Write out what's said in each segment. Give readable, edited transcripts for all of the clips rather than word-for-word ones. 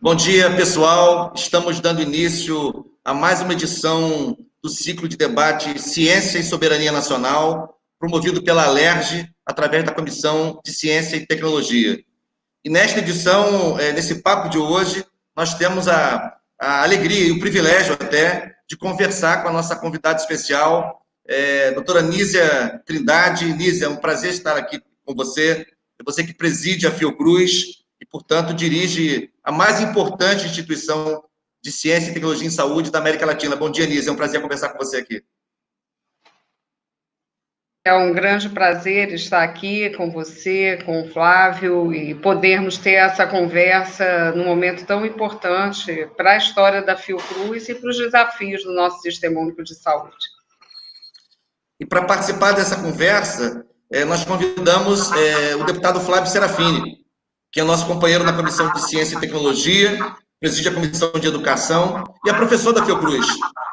Bom dia, pessoal. Estamos dando início a mais uma edição do ciclo de debate Ciência e Soberania Nacional, promovido pela Alerj, através da Comissão de Ciência e Tecnologia. E nesta edição, nesse papo de hoje, nós temos a alegria e o privilégio até de conversar com a nossa convidada especial, doutora Nízia Trindade. Nízia, é um prazer estar aqui com você. É você que preside a Fiocruz e, portanto, dirige a mais importante instituição de ciência e tecnologia em saúde da América Latina. Bom dia, Nízia. É um prazer conversar com você aqui. É um grande prazer estar aqui com você, com o Flávio, e podermos ter essa conversa num momento tão importante para a história da Fiocruz e para os desafios do nosso Sistema Único de Saúde. E para participar dessa conversa, nós convidamos o deputado Flávio Serafini, que é nosso companheiro na Comissão de Ciência e Tecnologia, preside a Comissão de Educação e é professor da Fiocruz,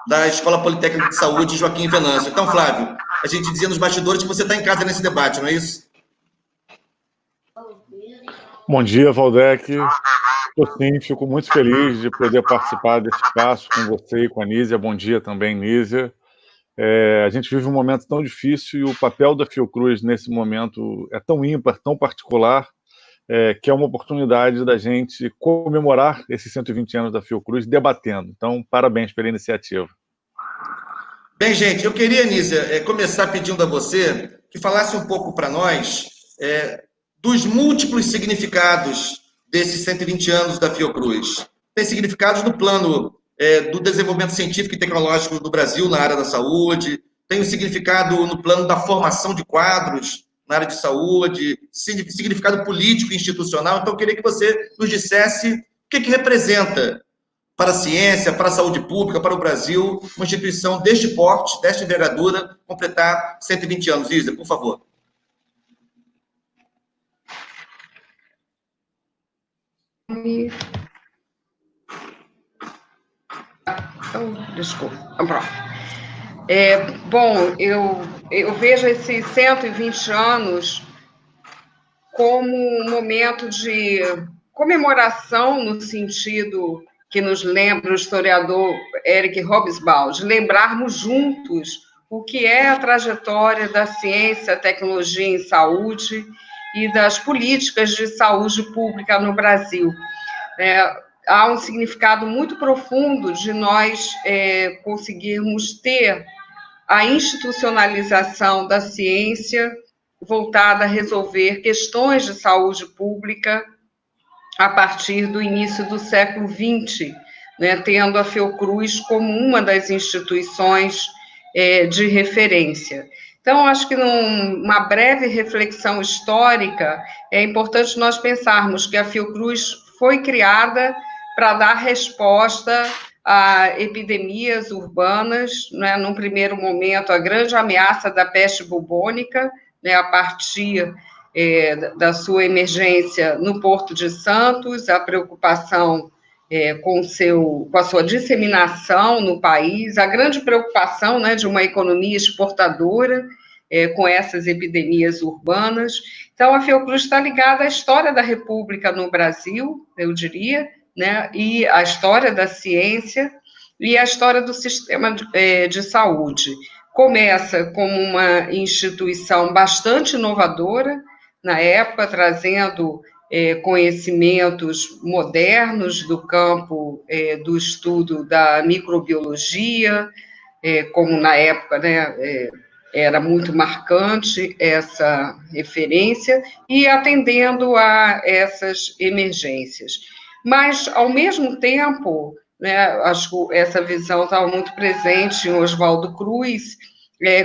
da Escola Politécnica de Saúde Joaquim Venâncio. Então, Flávio, a gente dizia nos bastidores que você está em casa nesse debate, não é isso? Bom dia, Valdec. Sim, fico muito feliz de poder participar desse espaço com você e com a Nízia. Bom dia também, Nízia. A gente vive um momento tão difícil e o papel da Fiocruz nesse momento é tão ímpar, tão particular, que é uma oportunidade da gente comemorar esses 120 anos da Fiocruz debatendo. Então, parabéns pela iniciativa. Bem, gente, eu queria, Nízia, começar pedindo a você que falasse um pouco para nós dos múltiplos significados desses 120 anos da Fiocruz. Tem significados no plano do desenvolvimento científico e tecnológico do Brasil na área da saúde, tem um significado no plano da formação de quadros na área de saúde, significado político e institucional. Então, eu queria que você nos dissesse o que representa para a ciência, para a saúde pública, para o Brasil, uma instituição deste porte, desta envergadura, completar 120 anos. Nízia, por favor. Desculpa. Pronto. Bom, eu vejo esses 120 anos como um momento de comemoração no sentido que nos lembra o historiador Eric Hobsbawm, de lembrarmos juntos o que é a trajetória da ciência, tecnologia em saúde e das políticas de saúde pública no Brasil. Há um significado muito profundo de nós conseguirmos ter a institucionalização da ciência voltada a resolver questões de saúde pública a partir do início do século XX, tendo a Fiocruz como uma das instituições de referência. Então, acho que numa breve reflexão histórica, é importante nós pensarmos que a Fiocruz foi criada para dar resposta a epidemias urbanas, num primeiro momento, a grande ameaça da peste bubônica, a partir da sua emergência no Porto de Santos, a preocupação com a sua disseminação no país, a grande preocupação de uma economia exportadora com essas epidemias urbanas. Então, a Fiocruz está ligada à história da República no Brasil, eu diria, e a história da ciência e a história do sistema de saúde. Começa como uma instituição bastante inovadora, na época, trazendo conhecimentos modernos do campo do estudo da microbiologia, como na época, era muito marcante essa referência, e atendendo a essas emergências. Mas, ao mesmo tempo, acho que essa visão estava muito presente em Oswaldo Cruz,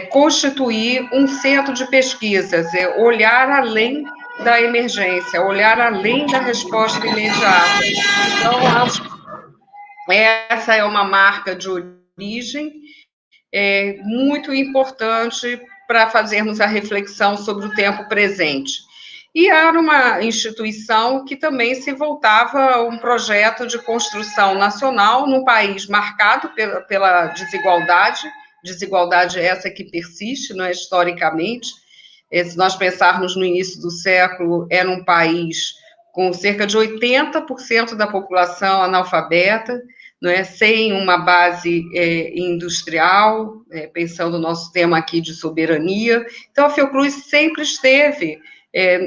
constituir um centro de pesquisas, olhar além da emergência, olhar além da resposta imediata. Então, acho que essa é uma marca de origem muito importante para fazermos a reflexão sobre o tempo presente. E era uma instituição que também se voltava a um projeto de construção nacional num país marcado pela desigualdade essa que persiste, historicamente. Se nós pensarmos no início do século, era um país com cerca de 80% da população analfabeta, não é, sem uma base industrial, pensando no nosso tema aqui de soberania. Então, a Fiocruz sempre esteve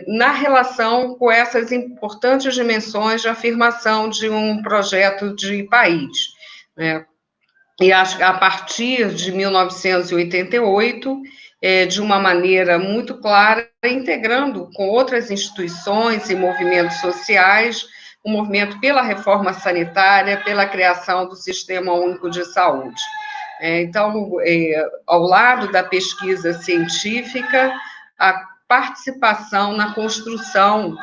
na relação com essas importantes dimensões de afirmação de um projeto de país, né? E acho que a partir de 1988, de uma maneira muito clara, integrando com outras instituições e movimentos sociais, o movimento pela reforma sanitária, pela criação do Sistema Único de Saúde. Então, ao lado da pesquisa científica, a participação na construção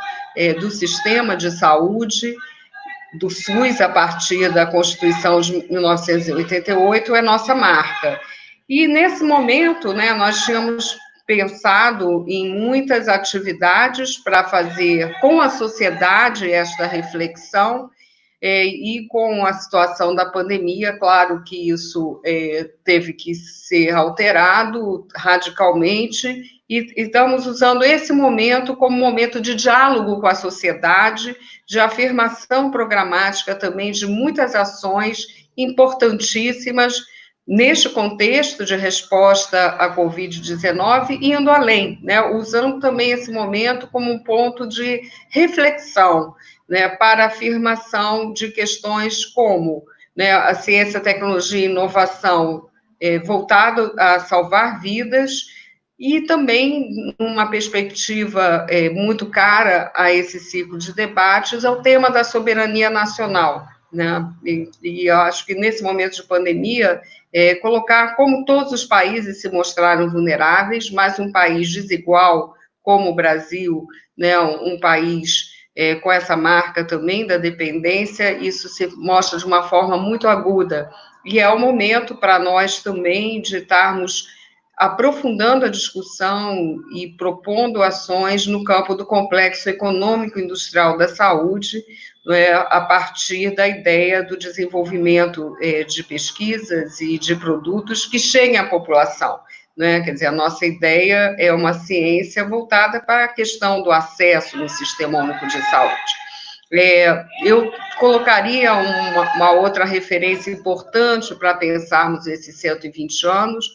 do sistema de saúde, do SUS, a partir da Constituição de 1988, é nossa marca. E, nesse momento, né, nós tínhamos pensado em muitas atividades para fazer com a sociedade esta reflexão, e com a situação da pandemia, claro que isso teve que ser alterado radicalmente, e estamos usando esse momento como momento de diálogo com a sociedade, de afirmação programática também de muitas ações importantíssimas neste contexto de resposta à Covid-19, indo além, né, usando também esse momento como um ponto de reflexão, né, para a afirmação de questões como, né, a ciência, tecnologia e inovação voltado a salvar vidas, e também, numa perspectiva muito cara a esse ciclo de debates, é o tema da soberania nacional, né? E eu acho que, nesse momento de pandemia, colocar como todos os países se mostraram vulneráveis, mas um país desigual como o Brasil, né, um país com essa marca também da dependência, isso se mostra de uma forma muito aguda. E é o momento para nós também de estarmos aprofundando a discussão e propondo ações no campo do complexo econômico industrial da saúde, a partir da ideia do desenvolvimento de pesquisas e de produtos que cheguem à população, né? Quer dizer, a nossa ideia é uma ciência voltada para a questão do acesso no Sistema Único de Saúde. Eu colocaria uma outra referência importante para pensarmos esses 120 anos,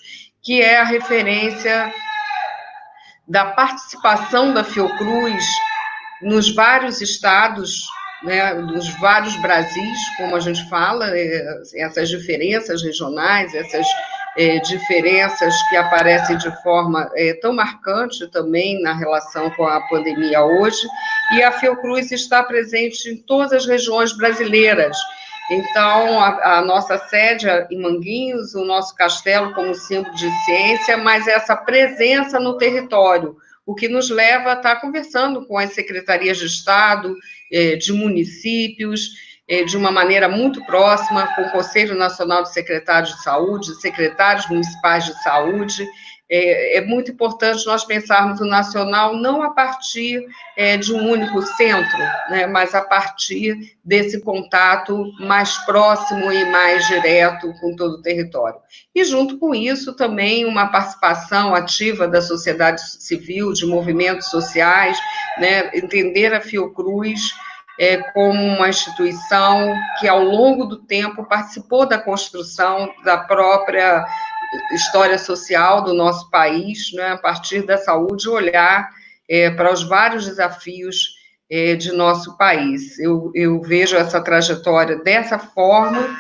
que é a referência da participação da Fiocruz nos vários estados, né, nos vários Brasis, como a gente fala, essas diferenças regionais, essas diferenças que aparecem de forma tão marcante também na relação com a pandemia hoje, e a Fiocruz está presente em todas as regiões brasileiras. Então, a nossa sede em Manguinhos, o nosso castelo como símbolo de ciência, mas essa presença no território, o que nos leva a estar conversando com as secretarias de Estado, de municípios, de uma maneira muito próxima, com o Conselho Nacional de Secretários de Saúde, secretários municipais de saúde. É muito importante nós pensarmos o nacional não a partir de um único centro, né, mas a partir desse contato mais próximo e mais direto com todo o território. E, junto com isso, também uma participação ativa da sociedade civil, de movimentos sociais, né, entender a Fiocruz como uma instituição que, ao longo do tempo, participou da construção da própria história social do nosso país, né, a partir da saúde, olhar para os vários desafios de nosso país. Eu vejo essa trajetória dessa forma,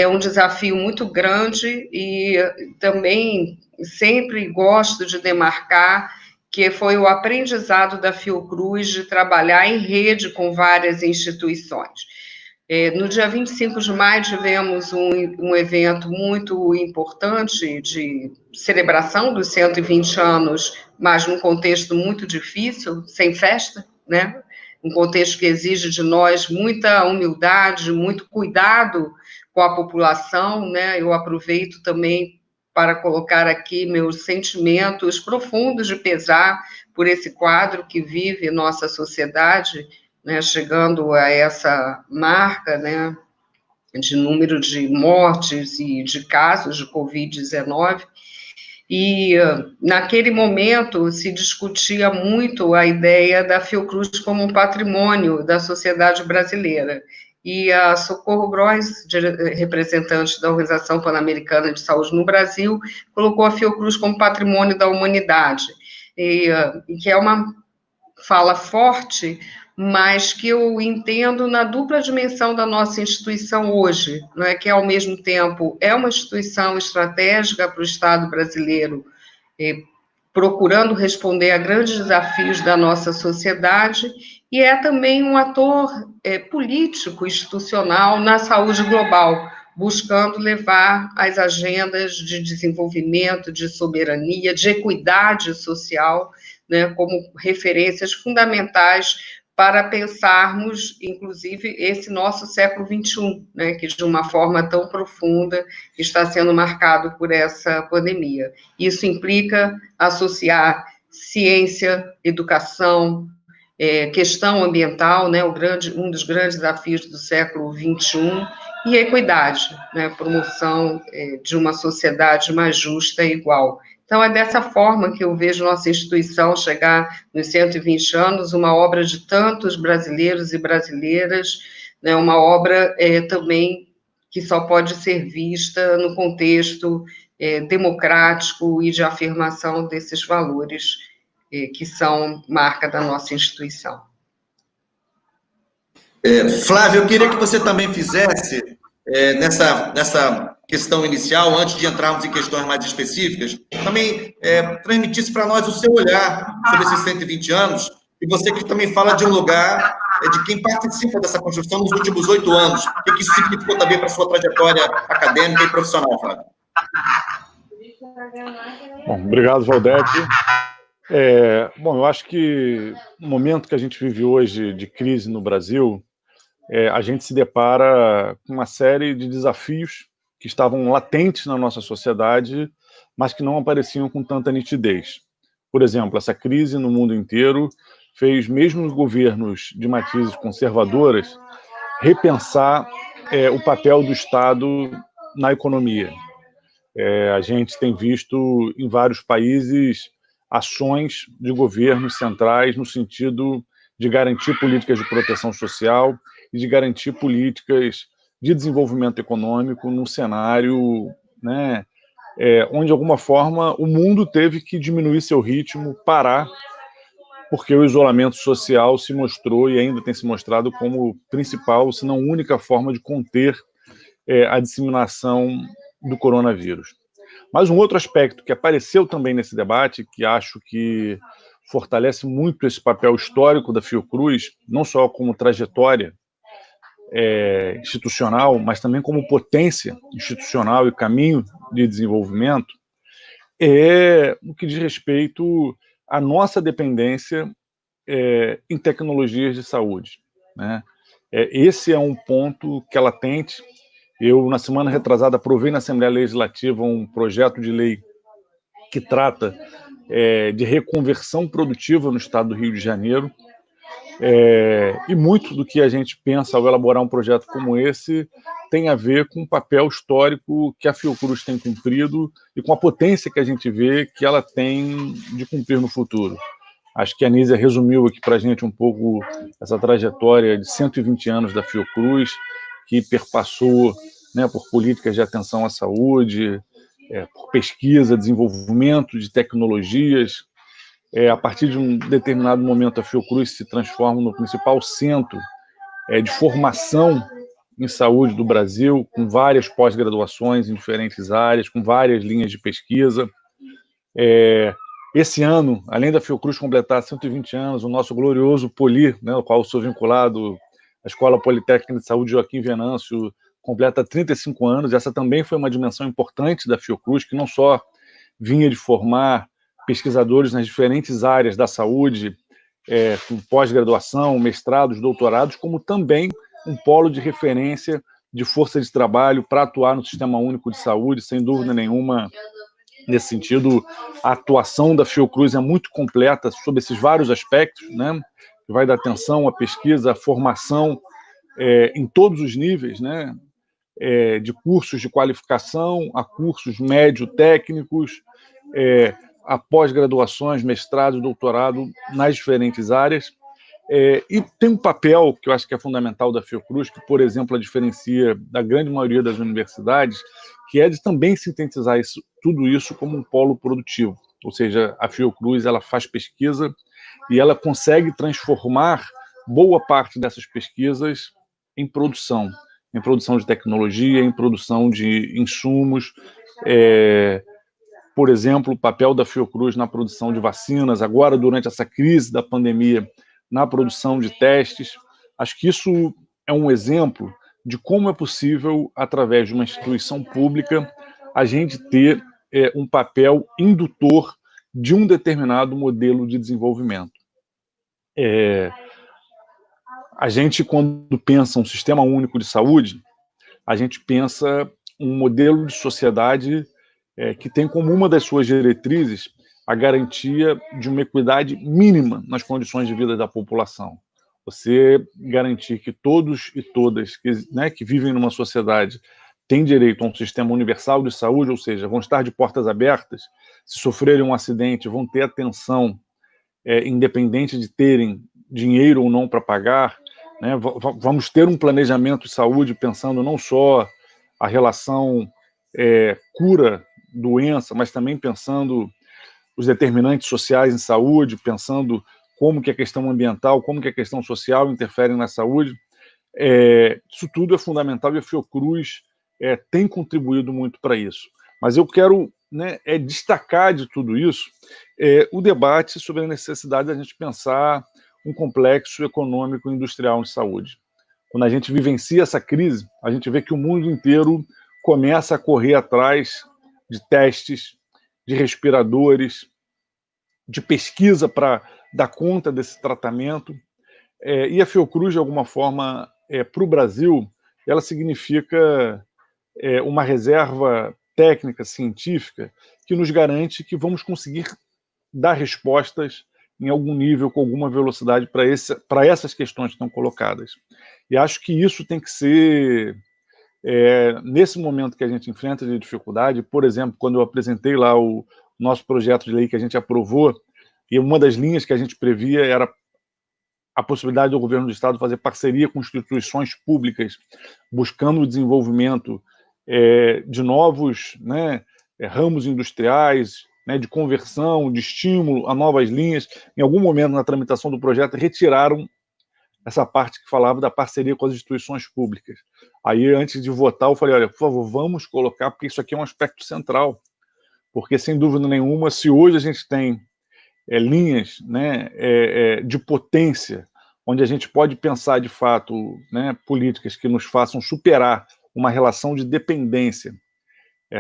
um desafio muito grande, e também sempre gosto de demarcar que foi o aprendizado da Fiocruz de trabalhar em rede com várias instituições. No dia 25 de maio, tivemos um evento muito importante de celebração dos 120 anos, mas num contexto muito difícil, sem festa, né? Um contexto que exige de nós muita humildade, muito cuidado com a população, né? Eu aproveito também para colocar aqui meus sentimentos profundos de pesar por esse quadro que vive nossa sociedade, né, chegando a essa marca, né, de número de mortes e de casos de Covid-19, E, naquele momento, se discutia muito a ideia da Fiocruz como um patrimônio da sociedade brasileira. E a Socorro Gross, representante da Organização Pan-Americana de Saúde no Brasil, colocou a Fiocruz como patrimônio da humanidade, e que é uma fala forte, mas que eu entendo na dupla dimensão da nossa instituição hoje, não é, que ao mesmo tempo é uma instituição estratégica para o Estado brasileiro, procurando responder a grandes desafios da nossa sociedade, e é também um ator político, institucional na saúde global, buscando levar as agendas de desenvolvimento, de soberania, de equidade social, né, como referências fundamentais para pensarmos, inclusive, esse nosso século XXI, né, que de uma forma tão profunda está sendo marcado por essa pandemia. Isso implica associar ciência, educação, questão ambiental, né, um dos grandes desafios do século XXI, e equidade, né, promoção de uma sociedade mais justa e igual. Então, é dessa forma que eu vejo nossa instituição chegar nos 120 anos, uma obra de tantos brasileiros e brasileiras, né, uma obra também que só pode ser vista no contexto democrático e de afirmação desses valores que são marca da nossa instituição. Flávio, eu queria que você também fizesse, nessa questão inicial, antes de entrarmos em questões mais específicas, também transmitisse para nós o seu olhar sobre esses 120 anos, e você que também fala de um lugar de quem participa dessa construção nos últimos 8 anos. O que isso significou também para a sua trajetória acadêmica e profissional, Flávio? Bom, obrigado, Valdec. Bom, eu acho que no momento que a gente vive hoje de crise no Brasil, a gente se depara com uma série de desafios que estavam latentes na nossa sociedade, mas que não apareciam com tanta nitidez. Por exemplo, essa crise no mundo inteiro fez mesmo os governos de matizes conservadoras repensar o papel do Estado na economia. A gente tem visto em vários países ações de governos centrais no sentido de garantir políticas de proteção social e de garantir políticas de desenvolvimento econômico num cenário, né, onde, de alguma forma, o mundo teve que diminuir seu ritmo, parar, porque o isolamento social se mostrou e ainda tem se mostrado como principal, se não única forma de conter a disseminação do coronavírus. Mas um outro aspecto que apareceu também nesse debate, que acho que fortalece muito esse papel histórico da Fiocruz, não só como trajetória institucional, mas também como potência institucional e caminho de desenvolvimento, é o que diz respeito à nossa dependência em tecnologias de saúde, né? Esse é um ponto que é latente. Eu, na semana retrasada, aprovei na Assembleia Legislativa um projeto de lei que trata de reconversão produtiva no estado do Rio de Janeiro, e muito do que a gente pensa ao elaborar um projeto como esse tem a ver com o papel histórico que a Fiocruz tem cumprido e com a potência que a gente vê que ela tem de cumprir no futuro. Acho que a Nízia resumiu aqui para a gente um pouco essa trajetória de 120 anos da Fiocruz, que perpassou, né, por políticas de atenção à saúde, por pesquisa, desenvolvimento de tecnologias. A partir de um determinado momento, a Fiocruz se transforma no principal centro de formação em saúde do Brasil, com várias pós-graduações em diferentes áreas, com várias linhas de pesquisa. Esse ano, além da Fiocruz completar 120 anos, o nosso glorioso Poli, né, ao qual eu sou vinculado, a Escola Politécnica de Saúde Joaquim Venâncio, completa 35 anos. Essa também foi uma dimensão importante da Fiocruz, que não só vinha de formar pesquisadores nas diferentes áreas da saúde, com pós-graduação, mestrados, doutorados, como também um polo de referência de força de trabalho para atuar no Sistema Único de Saúde. Sem dúvida nenhuma, nesse sentido, a atuação da Fiocruz é muito completa sobre esses vários aspectos, né, que vai da atenção à pesquisa, à formação em todos os níveis, né, de cursos de qualificação a cursos médio-técnicos, a pós-graduações, mestrado, doutorado nas diferentes áreas. E tem um papel que eu acho que é fundamental da Fiocruz, que, por exemplo, a diferencia da grande maioria das universidades, que é de também sintetizar tudo isso como um polo produtivo. Ou seja, a Fiocruz ela faz pesquisa e ela consegue transformar boa parte dessas pesquisas em produção de tecnologia, em produção de insumos. Por exemplo, o papel da Fiocruz na produção de vacinas, agora durante essa crise da pandemia, na produção de testes. Acho que isso é um exemplo de como é possível, através de uma instituição pública, a gente ter um papel indutor de um determinado modelo de desenvolvimento. A gente, quando pensa um sistema único de saúde, a gente pensa um modelo de sociedade que tem como uma das suas diretrizes a garantia de uma equidade mínima nas condições de vida da população. Você garantir que todos e todas que vivem numa sociedade têm direito a um sistema universal de saúde, ou seja, vão estar de portas abertas, se sofrerem um acidente, vão ter atenção, independente de terem dinheiro ou não para pagar, né? Vamos ter um planejamento de saúde pensando não só a relação cura-doença, mas também pensando os determinantes sociais em saúde, pensando como que a questão ambiental, como que a questão social interferem na saúde. Isso tudo é fundamental e a Fiocruz tem contribuído muito para isso. Mas eu quero destacar de tudo isso o debate sobre a necessidade da gente pensar um complexo econômico e industrial de saúde. Quando a gente vivencia essa crise, a gente vê que o mundo inteiro começa a correr atrás de testes, de respiradores, de pesquisa para dar conta desse tratamento. E a Fiocruz, de alguma forma, para o Brasil, ela significa uma reserva técnica, científica, que nos garante que vamos conseguir dar respostas em algum nível, com alguma velocidade para essas questões que estão colocadas. E acho que isso tem que ser, nesse momento que a gente enfrenta de dificuldade, por exemplo, quando eu apresentei lá o nosso projeto de lei que a gente aprovou, e uma das linhas que a gente previa era a possibilidade do governo do Estado fazer parceria com instituições públicas, buscando o desenvolvimento de novos ramos industriais, de conversão, de estímulo a novas linhas. Em algum momento, na tramitação do projeto, retiraram essa parte que falava da parceria com as instituições públicas. Aí, antes de votar, eu falei, olha, por favor, vamos colocar, porque isso aqui é um aspecto central. Porque, sem dúvida nenhuma, se hoje a gente tem linhas de potência, onde a gente pode pensar, de fato, políticas que nos façam superar uma relação de dependência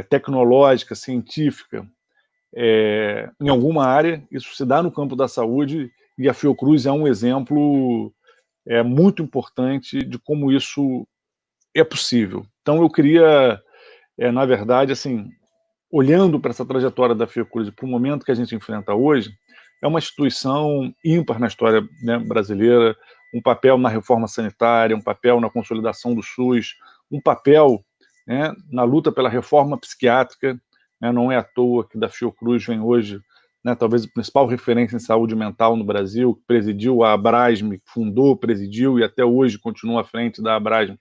tecnológica, científica, em alguma área, isso se dá no campo da saúde, e a Fiocruz é um exemplo muito importante de como isso é possível. Então, eu queria, na verdade, assim, olhando para essa trajetória da Fiocruz, para o momento que a gente enfrenta hoje, é uma instituição ímpar na história brasileira, um papel na reforma sanitária, um papel na consolidação do SUS, um papel na luta pela reforma psiquiátrica. Não é à toa que da Fiocruz vem hoje, talvez a principal referência em saúde mental no Brasil, que presidiu a Abrasme, fundou, presidiu e até hoje continua à frente da Abrasme.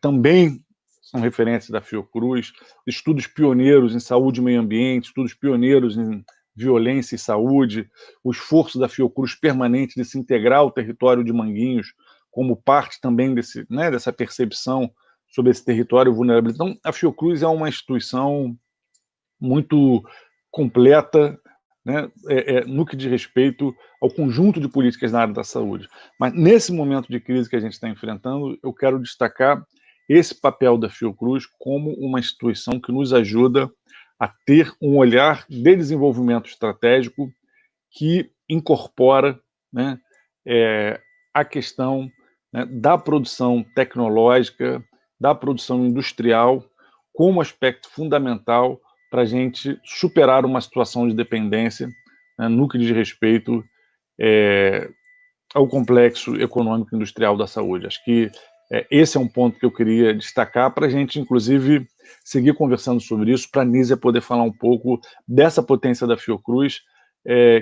Também são referências da Fiocruz, estudos pioneiros em saúde e meio ambiente, estudos pioneiros em violência e saúde, o esforço da Fiocruz permanente de se integrar ao território de Manguinhos como parte também dessa percepção sobre esse território vulnerável. Então, a Fiocruz é uma instituição muito completa, no que diz respeito ao conjunto de políticas na área da saúde. Mas, nesse momento de crise que a gente está enfrentando, eu quero destacar esse papel da Fiocruz como uma instituição que nos ajuda a ter um olhar de desenvolvimento estratégico que incorpora a questão da produção tecnológica, da produção industrial, como aspecto fundamental para a gente superar uma situação de dependência no que diz respeito ao complexo econômico industrial da saúde. Acho que Esse é um ponto que eu queria destacar para a gente, inclusive, seguir conversando sobre isso, para a Nízia poder falar um pouco dessa potência da Fiocruz,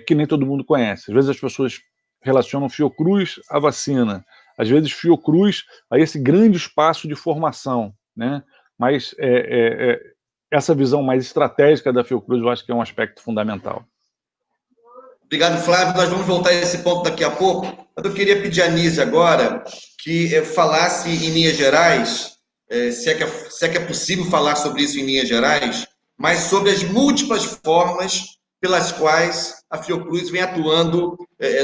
que nem todo mundo conhece. Às vezes as pessoas relacionam Fiocruz à vacina, às vezes Fiocruz a esse grande espaço de formação, né? Mas essa visão mais estratégica da Fiocruz eu acho que é um aspecto fundamental. Obrigado, Flávio. Nós vamos voltar a esse ponto daqui a pouco. Mas eu queria pedir a Nízia agora que falasse em linhas gerais, se é que é possível falar sobre isso em linhas gerais, mas sobre as múltiplas formas pelas quais a Fiocruz vem atuando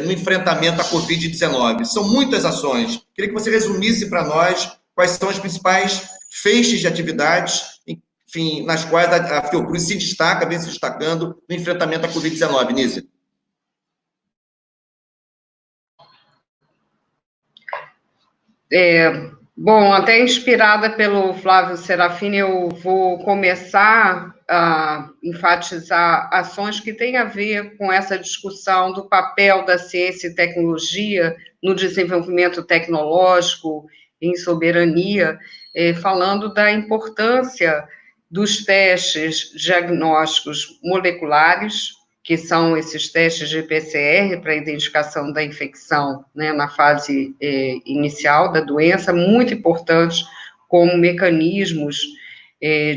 no enfrentamento à Covid-19. São muitas ações. Queria que você resumisse para nós quais são as principais feixes de atividades, enfim, nas quais a Fiocruz se destaca, vem se destacando no enfrentamento à Covid-19. Nízia. Bom, até inspirada pelo Flávio Serafini, eu vou começar a enfatizar ações que têm a ver com essa discussão do papel da ciência e tecnologia no desenvolvimento tecnológico, em soberania, falando da importância dos testes diagnósticos moleculares, que são esses testes de PCR para identificação da infecção, né, na fase inicial da doença, muito importantes como mecanismos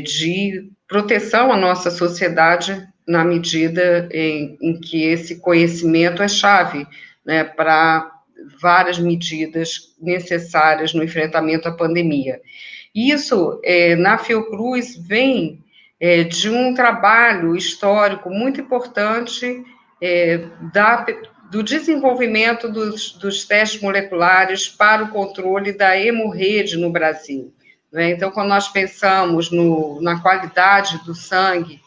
de proteção à nossa sociedade, na medida em que esse conhecimento é chave, né, para várias medidas necessárias no enfrentamento à pandemia. Isso, na Fiocruz, vem de um trabalho histórico muito importante do desenvolvimento dos testes moleculares para o controle da hemorrhoide no Brasil. Né? Então, quando nós pensamos na qualidade do sangue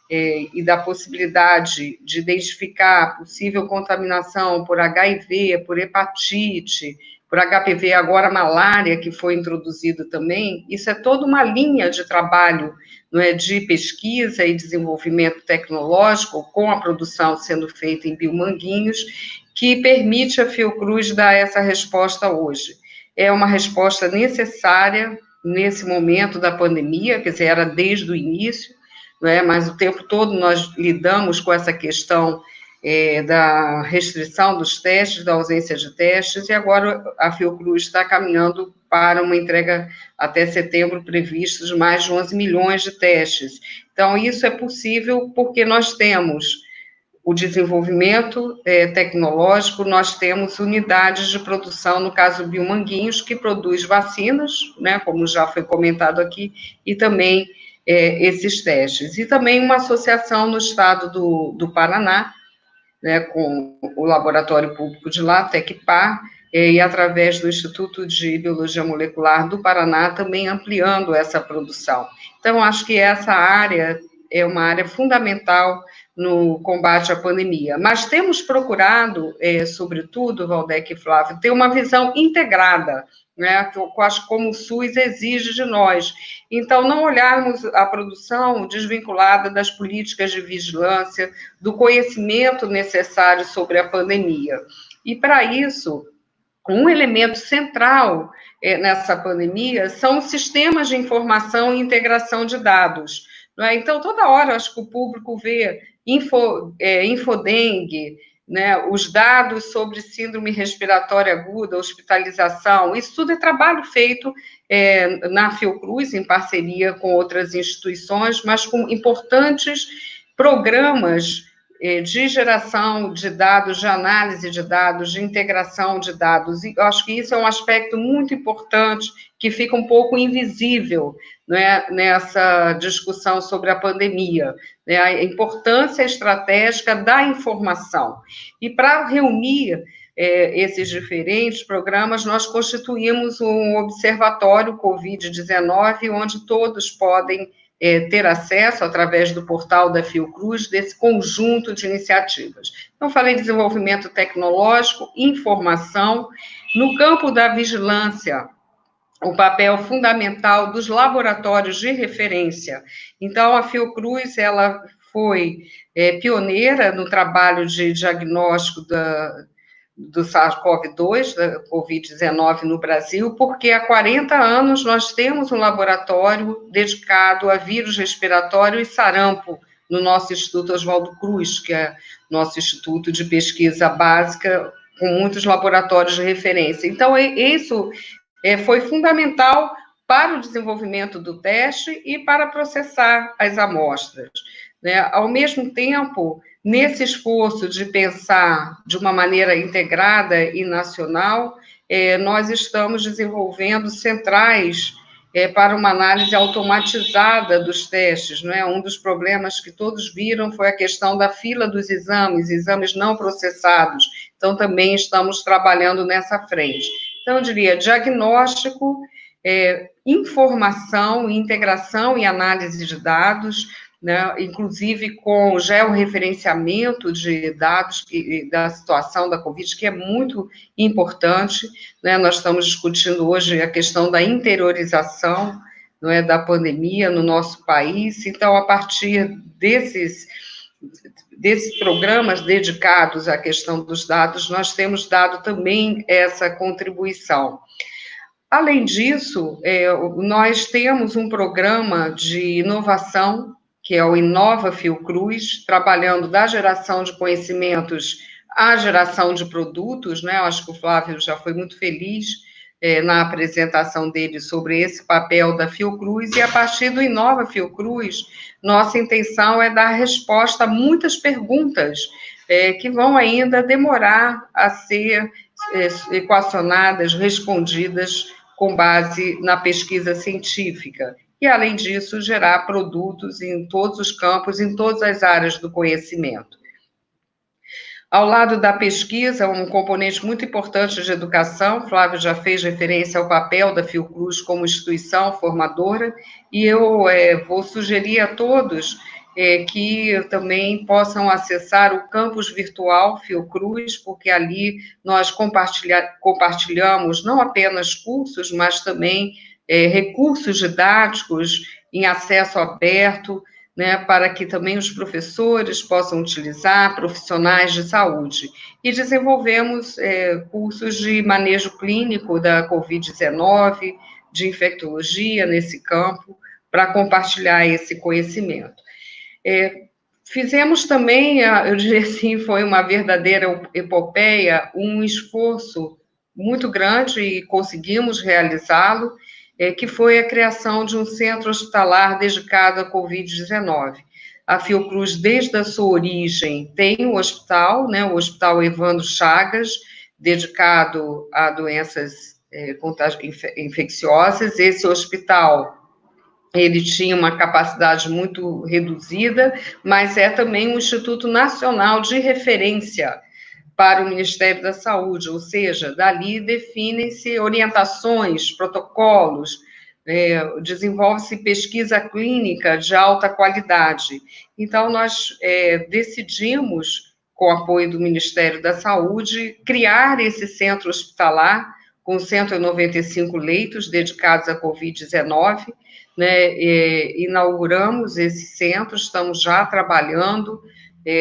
e da possibilidade de identificar possível contaminação por HIV, por hepatite, por HPV, agora malária, que foi introduzido também, isso é toda uma linha de trabalho, não é, de pesquisa e desenvolvimento tecnológico, com a produção sendo feita em Biomanguinhos, que permite a Fiocruz dar essa resposta hoje. É uma resposta necessária nesse momento da pandemia, quer dizer, era desde o início, não é, mas o tempo todo nós lidamos com essa questão da restrição dos testes, da ausência de testes, e agora a Fiocruz está caminhando para uma entrega até setembro prevista de mais de 11 milhões de testes. Então, isso é possível porque nós temos o desenvolvimento tecnológico, nós temos unidades de produção, no caso Biomanguinhos, que produz vacinas, né, como já foi comentado aqui, e também esses testes. E também uma associação no estado do Paraná, né, com o Laboratório Público de lá, Tecpar, e através do Instituto de Biologia Molecular do Paraná, também ampliando essa produção. Então, acho que essa área é uma área fundamental no combate à pandemia. Mas temos procurado, sobretudo, Valdec e Flávio, ter uma visão integrada, né, que eu acho como o SUS exige de nós. Então, não olharmos a produção desvinculada das políticas de vigilância, do conhecimento necessário sobre a pandemia. E, para isso, um elemento central nessa pandemia são os sistemas de informação e integração de dados. Não é? Então, toda hora, acho que o público vê Infodengue, né, os dados sobre síndrome respiratória aguda, hospitalização, isso tudo é trabalho feito na Fiocruz, em parceria com outras instituições, mas com importantes programas de geração de dados, de análise de dados, de integração de dados. E eu acho que isso é um aspecto muito importante que fica um pouco invisível, né, nessa discussão sobre a pandemia, né, a importância estratégica da informação. E para reunir esses diferentes programas, nós constituímos um observatório Covid-19, onde todos podem ter acesso, através do portal da Fiocruz, desse conjunto de iniciativas. Então, falei de desenvolvimento tecnológico, informação, no campo da vigilância, o papel fundamental dos laboratórios de referência. Então, a Fiocruz, ela foi pioneira no trabalho de diagnóstico do SARS-CoV-2, da Covid-19 no Brasil, porque há 40 anos nós temos um laboratório dedicado a vírus respiratório e sarampo no nosso Instituto Oswaldo Cruz, que é nosso instituto de pesquisa básica, com muitos laboratórios de referência. Então, isso foi fundamental para o desenvolvimento do teste e para processar as amostras, né? Ao mesmo tempo, nesse esforço de pensar de uma maneira integrada e nacional, nós estamos desenvolvendo centrais para uma análise automatizada dos testes, não é? Um dos problemas que todos viram foi a questão da fila dos exames não processados. Então, também estamos trabalhando nessa frente. Então, eu diria, diagnóstico, informação, integração e análise de dados, né, inclusive com georreferenciamento de dados da situação da Covid, que é muito importante, né? Nós estamos discutindo hoje a questão da interiorização, não é, da pandemia no nosso país. Então, a partir desses programas dedicados à questão dos dados, nós temos dado também essa contribuição. Além disso, nós temos um programa de inovação, que é o Inova Fiocruz, trabalhando da geração de conhecimentos à geração de produtos, né? Eu acho que o Flávio já foi muito feliz na apresentação dele sobre esse papel da Fiocruz, e a partir do Inova Fiocruz, nossa intenção é dar resposta a muitas perguntas que vão ainda demorar a ser equacionadas, respondidas com base na pesquisa científica. E, além disso, gerar produtos em todos os campos, em todas as áreas do conhecimento. Ao lado da pesquisa, um componente muito importante de educação, Flávio já fez referência ao papel da Fiocruz como instituição formadora, e eu vou sugerir a todos que também possam acessar o campus virtual Fiocruz, porque ali nós compartilhamos não apenas cursos, mas também recursos didáticos em acesso aberto, né, para que também os professores possam utilizar, profissionais de saúde. E desenvolvemos cursos de manejo clínico da Covid-19, de infectologia nesse campo, para compartilhar esse conhecimento. Fizemos também, eu diria assim, foi uma verdadeira epopeia, um esforço muito grande e conseguimos realizá-lo, que foi a criação de um centro hospitalar dedicado à Covid-19. A Fiocruz, desde a sua origem, tem um hospital, né, o Hospital Evandro Chagas, dedicado a doenças infecciosas. Esse hospital, ele tinha uma capacidade muito reduzida, mas é também um Instituto Nacional de Referência para o Ministério da Saúde, ou seja, dali definem-se orientações, protocolos, desenvolve-se pesquisa clínica de alta qualidade. Então, nós decidimos, com o apoio do Ministério da Saúde, criar esse centro hospitalar, com 195 leitos dedicados à Covid-19, né? Inauguramos esse centro, estamos já trabalhando,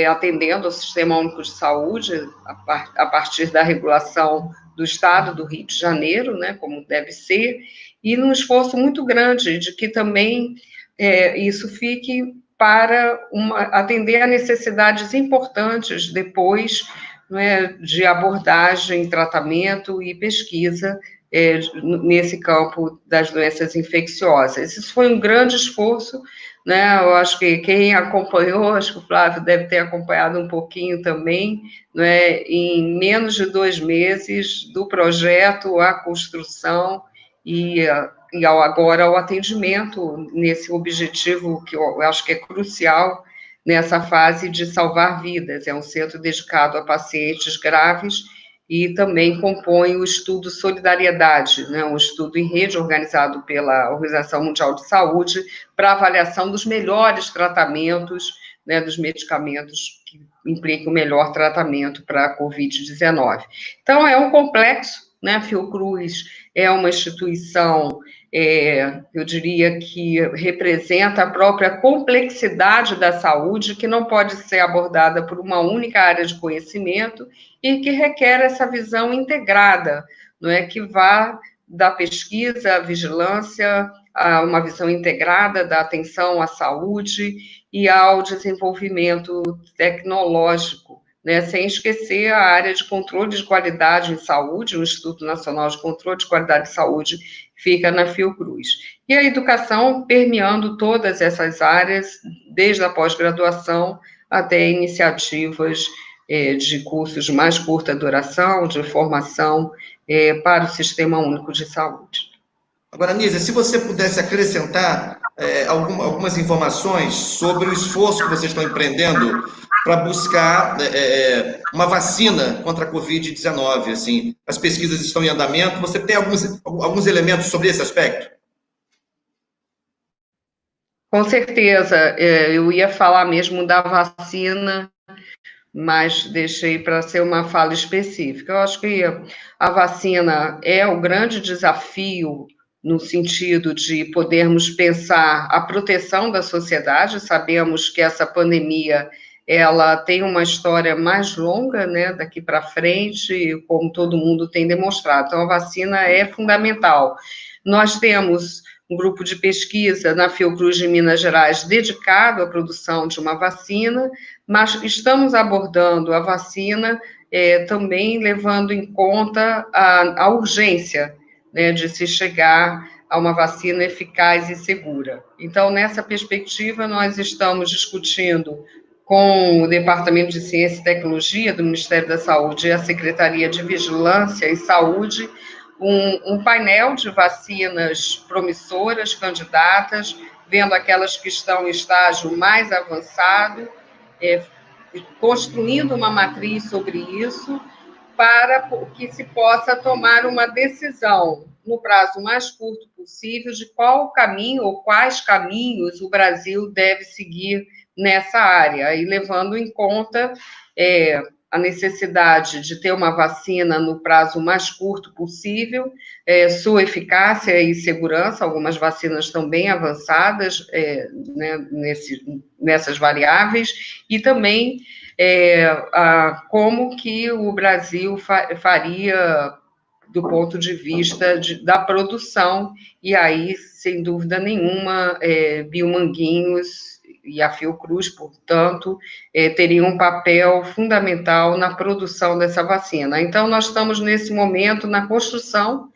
atendendo ao Sistema Único de Saúde, a partir da regulação do Estado do Rio de Janeiro, né, como deve ser, e num esforço muito grande de que também isso fique para atender a necessidades importantes depois, né, de abordagem, tratamento e pesquisa nesse campo das doenças infecciosas. Isso foi um grande esforço, né? Eu acho que quem acompanhou, acho que o Flávio deve ter acompanhado um pouquinho também, né? Em menos de 2 meses, do projeto à construção e agora ao atendimento, nesse objetivo que eu acho que é crucial nessa fase de salvar vidas. É um centro dedicado a pacientes graves e também compõe o estudo Solidariedade, né, um estudo em rede organizado pela Organização Mundial de Saúde para avaliação dos melhores tratamentos, né, dos medicamentos que implicam o melhor tratamento para a Covid-19. Então, é um complexo, né? A Fiocruz é uma instituição, eu diria que representa a própria complexidade da saúde, que não pode ser abordada por uma única área de conhecimento e que requer essa visão integrada, não é? Que vá da pesquisa à vigilância, a uma visão integrada da atenção à saúde e ao desenvolvimento tecnológico, né? Sem esquecer a área de controle de qualidade em saúde, o Instituto Nacional de Controle de Qualidade em Saúde fica na Fiocruz. E a educação permeando todas essas áreas, desde a pós-graduação até iniciativas de cursos de mais curta duração, de formação para o Sistema Único de Saúde. Agora, Nízia, se você pudesse acrescentar algumas informações sobre o esforço que vocês estão empreendendo para buscar uma vacina contra a Covid-19, assim, as pesquisas estão em andamento, você tem alguns elementos sobre esse aspecto? Com certeza, eu ia falar mesmo da vacina, mas deixei para ser uma fala específica. Eu acho que a vacina é o grande desafio no sentido de podermos pensar a proteção da sociedade. Sabemos que essa pandemia ela tem uma história mais longa, né, daqui para frente, como todo mundo tem demonstrado. Então, a vacina é fundamental. Nós temos um grupo de pesquisa na Fiocruz de Minas Gerais dedicado à produção de uma vacina, mas estamos abordando a vacina também levando em conta a urgência, né, de se chegar a uma vacina eficaz e segura. Então, nessa perspectiva, nós estamos discutindo com o Departamento de Ciência e Tecnologia do Ministério da Saúde e a Secretaria de Vigilância e Saúde um painel de vacinas promissoras, candidatas, vendo aquelas que estão em estágio mais avançado, construindo uma matriz sobre isso, para que se possa tomar uma decisão no prazo mais curto possível de qual caminho ou quais caminhos o Brasil deve seguir nessa área, e levando em conta a necessidade de ter uma vacina no prazo mais curto possível, sua eficácia e segurança, algumas vacinas estão bem avançadas né, nessas variáveis, e também como que o Brasil faria do ponto de vista da produção, e aí, sem dúvida nenhuma, Biomanguinhos e a Fiocruz, portanto, teriam um papel fundamental na produção dessa vacina. Então, nós estamos, nesse momento, na construção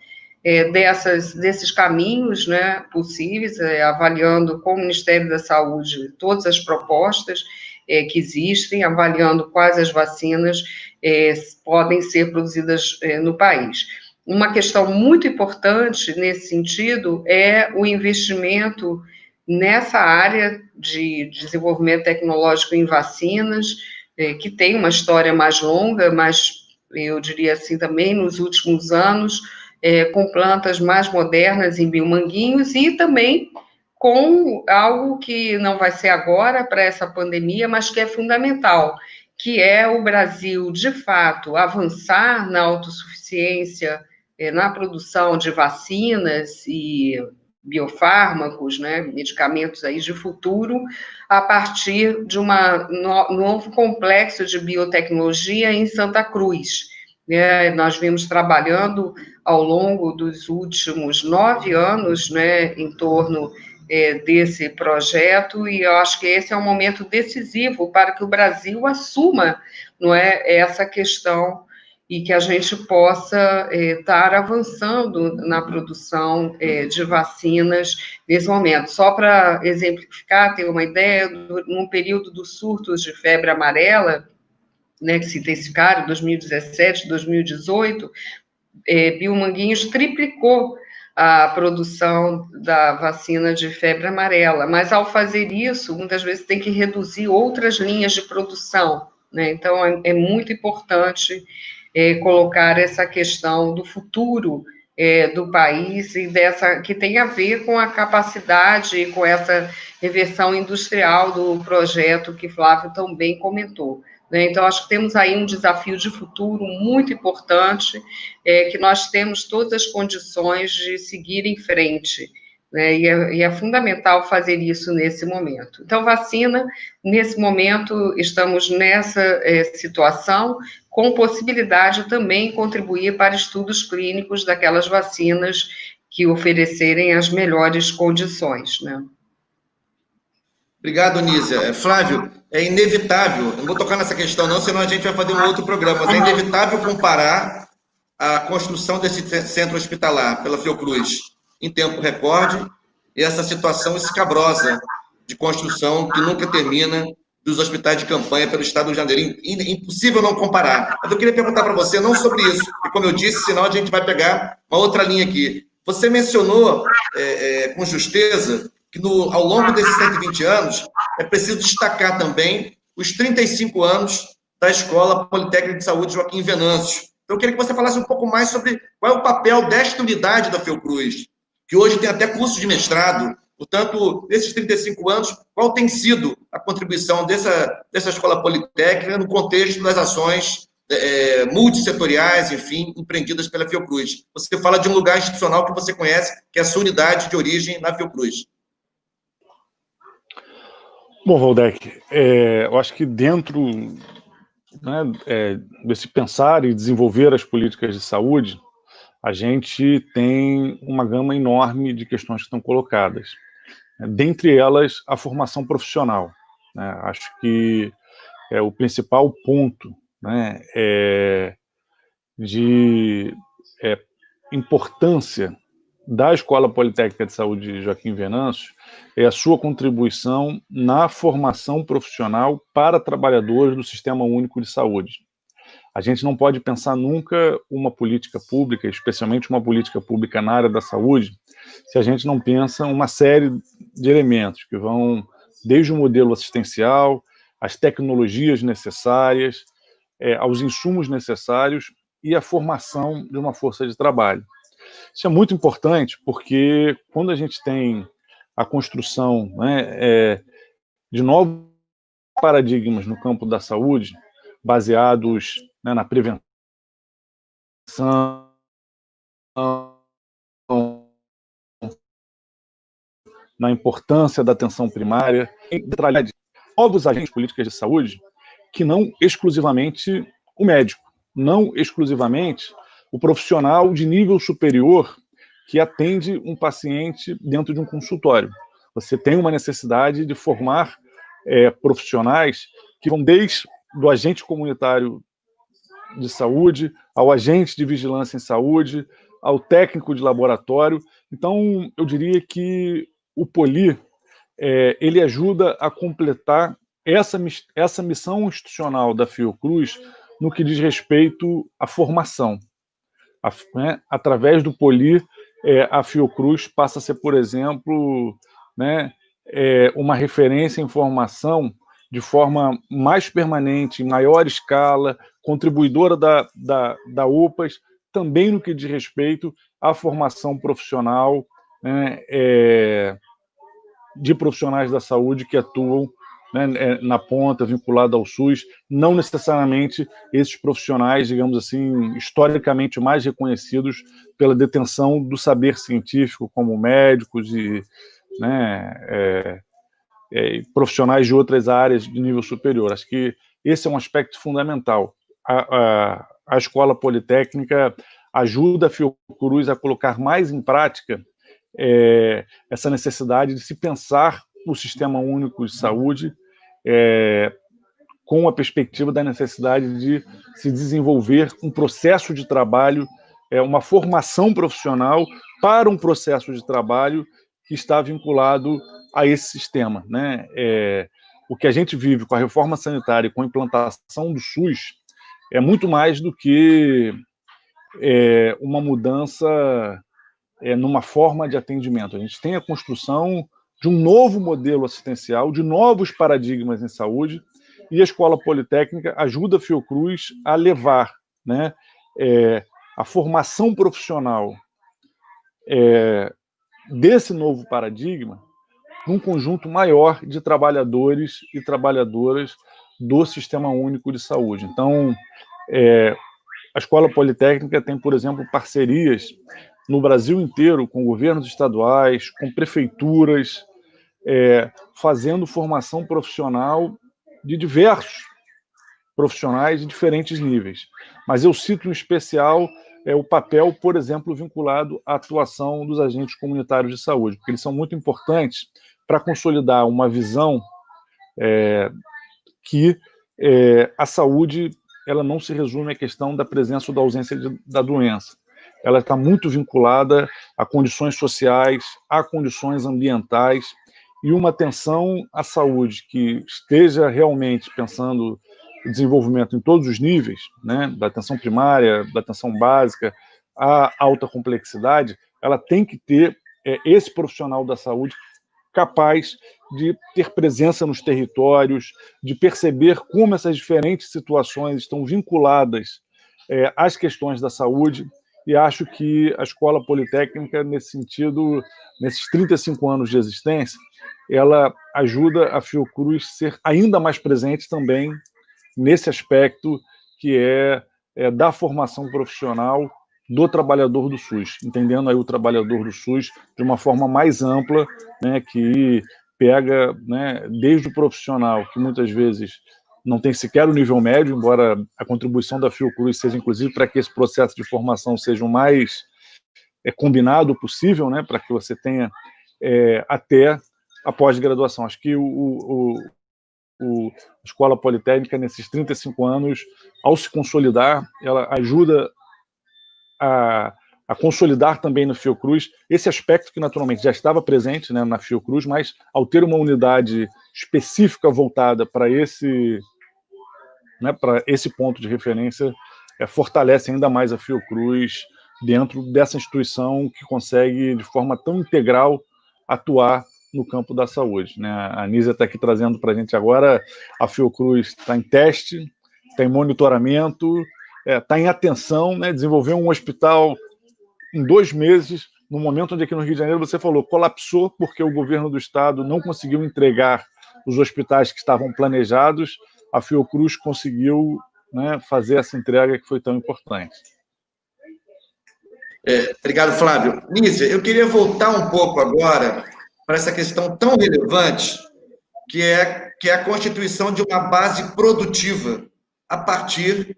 desses caminhos, né, possíveis, avaliando com o Ministério da Saúde todas as propostas que existem, avaliando quais as vacinas podem ser produzidas no país. Uma questão muito importante nesse sentido é o investimento nessa área de desenvolvimento tecnológico em vacinas, que tem uma história mais longa, mas eu diria assim também nos últimos anos, com plantas mais modernas em Biomanguinhos, e também com algo que não vai ser agora para essa pandemia, mas que é fundamental, que é o Brasil, de fato, avançar na autossuficiência na produção de vacinas e biofármacos, né, medicamentos aí de futuro, a partir de um novo complexo de biotecnologia em Santa Cruz. Nós vimos trabalhando ao longo dos últimos 9 anos, né, em torno desse projeto, e eu acho que esse é um momento decisivo para que o Brasil assuma, não é, essa questão, e que a gente possa estar avançando na produção de vacinas nesse momento. Só para exemplificar, ter uma ideia, num período dos surtos de febre amarela, né, que se intensificaram em 2017, 2018, Biomanguinhos triplicou a produção da vacina de febre amarela, mas ao fazer isso, muitas vezes tem que reduzir outras linhas de produção, né? Então, é muito importante colocar essa questão do futuro do país e que tem a ver com a capacidade e com essa reversão industrial do projeto que Flávio também comentou. né? Então, acho que temos aí um desafio de futuro muito importante, que nós temos todas as condições de seguir em frente, né? E é fundamental fazer isso nesse momento. Então, vacina, nesse momento, estamos nessa situação, com possibilidade também contribuir para estudos clínicos daquelas vacinas que oferecerem as melhores condições, né? Obrigado, Nízia. Flávio, é inevitável, eu não vou tocar nessa questão não, senão a gente vai fazer um outro programa, mas é inevitável comparar a construção desse centro hospitalar pela Fiocruz em tempo recorde e essa situação escabrosa de construção que nunca termina dos hospitais de campanha pelo Estado do Rio de Janeiro. Impossível não comparar. Mas eu queria perguntar para você, não sobre isso, porque, como eu disse, senão a gente vai pegar uma outra linha aqui. Você mencionou com justeza que ao longo desses 120 anos é preciso destacar também os 35 anos da Escola Politécnica de Saúde Joaquim Venâncio. Então, eu queria que você falasse um pouco mais sobre qual é o papel desta unidade da Fiocruz, que hoje tem até curso de mestrado. Portanto, nesses 35 anos, qual tem sido a contribuição dessa escola politécnica no contexto das ações multissetoriais, enfim, empreendidas pela Fiocruz? Você fala de um lugar institucional que você conhece, que é a sua unidade de origem na Fiocruz. Bom, Waldeck, eu acho que dentro, né, desse pensar e desenvolver as políticas de saúde, a gente tem uma gama enorme de questões que estão colocadas. Dentre elas, a formação profissional, né? Acho que o principal ponto, né, de importância da Escola Politécnica de Saúde Joaquim Venâncio é a sua contribuição na formação profissional para trabalhadores do Sistema Único de Saúde. A gente não pode pensar nunca uma política pública, especialmente uma política pública na área da saúde, se a gente não pensa uma série de elementos que vão desde o modelo assistencial, as tecnologias necessárias, aos insumos necessários e a formação de uma força de trabalho. Isso é muito importante porque quando a gente tem a construção, né, de novos paradigmas no campo da saúde, baseados, né, na prevenção, na importância da atenção primária, novos agentes de políticas de saúde que não exclusivamente o médico, não exclusivamente o profissional de nível superior que atende um paciente dentro de um consultório. Você tem uma necessidade de formar profissionais que vão desde do agente comunitário de saúde, ao agente de vigilância em saúde, ao técnico de laboratório. Então, eu diria que o Poli, ele ajuda a completar essa missão institucional da Fiocruz no que diz respeito à formação. Né, através do Poli, a Fiocruz passa a ser, por exemplo, né, uma referência em formação de forma mais permanente, em maior escala, contribuidora da UPAS, também no que diz respeito à formação profissional, né, de profissionais da saúde que atuam, né, na ponta, vinculado ao SUS, não necessariamente esses profissionais, digamos assim, historicamente mais reconhecidos pela detenção do saber científico, como médicos e, né, profissionais de outras áreas de nível superior. Acho que esse é um aspecto fundamental. A Escola Politécnica ajuda a Fiocruz a colocar mais em prática essa necessidade de se pensar o Sistema Único de Saúde com a perspectiva da necessidade de se desenvolver um processo de trabalho, uma formação profissional para um processo de trabalho que está vinculado a esse sistema, né? O que a gente vive com a reforma sanitária e com a implantação do SUS é muito mais do que uma mudança numa forma de atendimento. A gente tem a construção de um novo modelo assistencial, de novos paradigmas em saúde, e a Escola Politécnica ajuda a Fiocruz a levar, né, a formação profissional desse novo paradigma num conjunto maior de trabalhadores e trabalhadoras do Sistema Único de Saúde. Então, a Escola Politécnica tem, por exemplo, parcerias no Brasil inteiro com governos estaduais, com prefeituras, fazendo formação profissional de diversos profissionais de diferentes níveis. Mas eu cito em especial o papel, por exemplo, vinculado à atuação dos agentes comunitários de saúde, porque eles são muito importantes para consolidar uma visão que a saúde ela não se resume à questão da presença ou da ausência da doença. Ela está muito vinculada a condições sociais, a condições ambientais, e uma atenção à saúde que esteja realmente pensando o desenvolvimento em todos os níveis, né, da atenção primária, da atenção básica, à alta complexidade, ela tem que ter esse profissional da saúde capaz de ter presença nos territórios, de perceber como essas diferentes situações estão vinculadas às questões da saúde, e acho que a Escola Politécnica, nesse sentido, nesses 35 anos de existência, ela ajuda a Fiocruz ser ainda mais presente também nesse aspecto que da formação profissional do trabalhador do SUS, entendendo aí o trabalhador do SUS de uma forma mais ampla, né, que pega, né, desde o profissional, que muitas vezes não tem sequer o nível médio, embora a contribuição da Fiocruz seja, inclusive, para que esse processo de formação seja o mais combinado possível, né, para que você tenha até a pós-graduação. Acho que a Escola Politécnica, nesses 35 anos, ao se consolidar, ela ajuda a consolidar também no Fiocruz esse aspecto que naturalmente já estava presente, né, na Fiocruz, mas ao ter uma unidade específica voltada para esse ponto de referência, fortalece ainda mais a Fiocruz dentro dessa instituição que consegue, de forma tão integral, atuar no campo da saúde, né? A Nízia está aqui trazendo para a gente agora, a Fiocruz está em teste, está em monitoramento, está em atenção, né? Desenvolveu um hospital em 2 meses, no momento onde aqui no Rio de Janeiro, você falou, colapsou porque o governo do estado não conseguiu entregar os hospitais que estavam planejados, a Fiocruz conseguiu, né, fazer essa entrega que foi tão importante. Obrigado, Flávio. Nízia, eu queria voltar um pouco agora para essa questão tão relevante que é a constituição de uma base produtiva a partir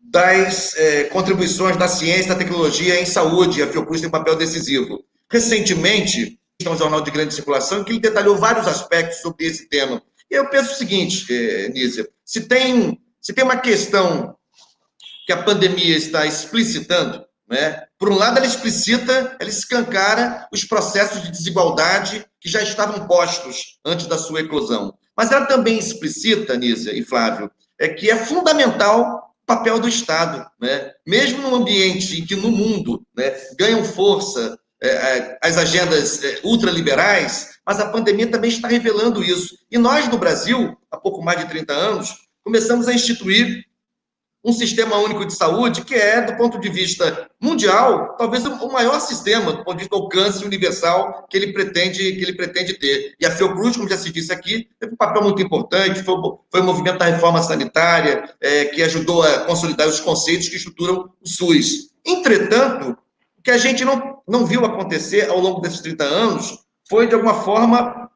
das contribuições da ciência e da tecnologia em saúde. A Fiocruz tem um papel decisivo. Recentemente, um jornal de grande circulação que ele detalhou vários aspectos sobre esse tema. E eu penso o seguinte, Nízia, se tem uma questão que a pandemia está explicitando, né? Por um lado, ela explicita, ela escancara os processos de desigualdade que já estavam postos antes da sua eclosão. Mas ela também explicita, Nízia e Flávio, que é fundamental o papel do Estado, né? Mesmo num ambiente em que no mundo, né, ganham força as agendas ultraliberais, mas a pandemia também está revelando isso. E nós, no Brasil, há pouco mais de 30 anos, começamos a instituir um sistema único de saúde que do ponto de vista mundial, talvez o maior sistema, do ponto de vista do alcance universal que ele pretende ter. E a Fiocruz, como já se disse aqui, teve um papel muito importante, foi o movimento da reforma sanitária, que ajudou a consolidar os conceitos que estruturam o SUS. Entretanto, o que a gente não viu acontecer ao longo desses 30 anos foi, de alguma forma,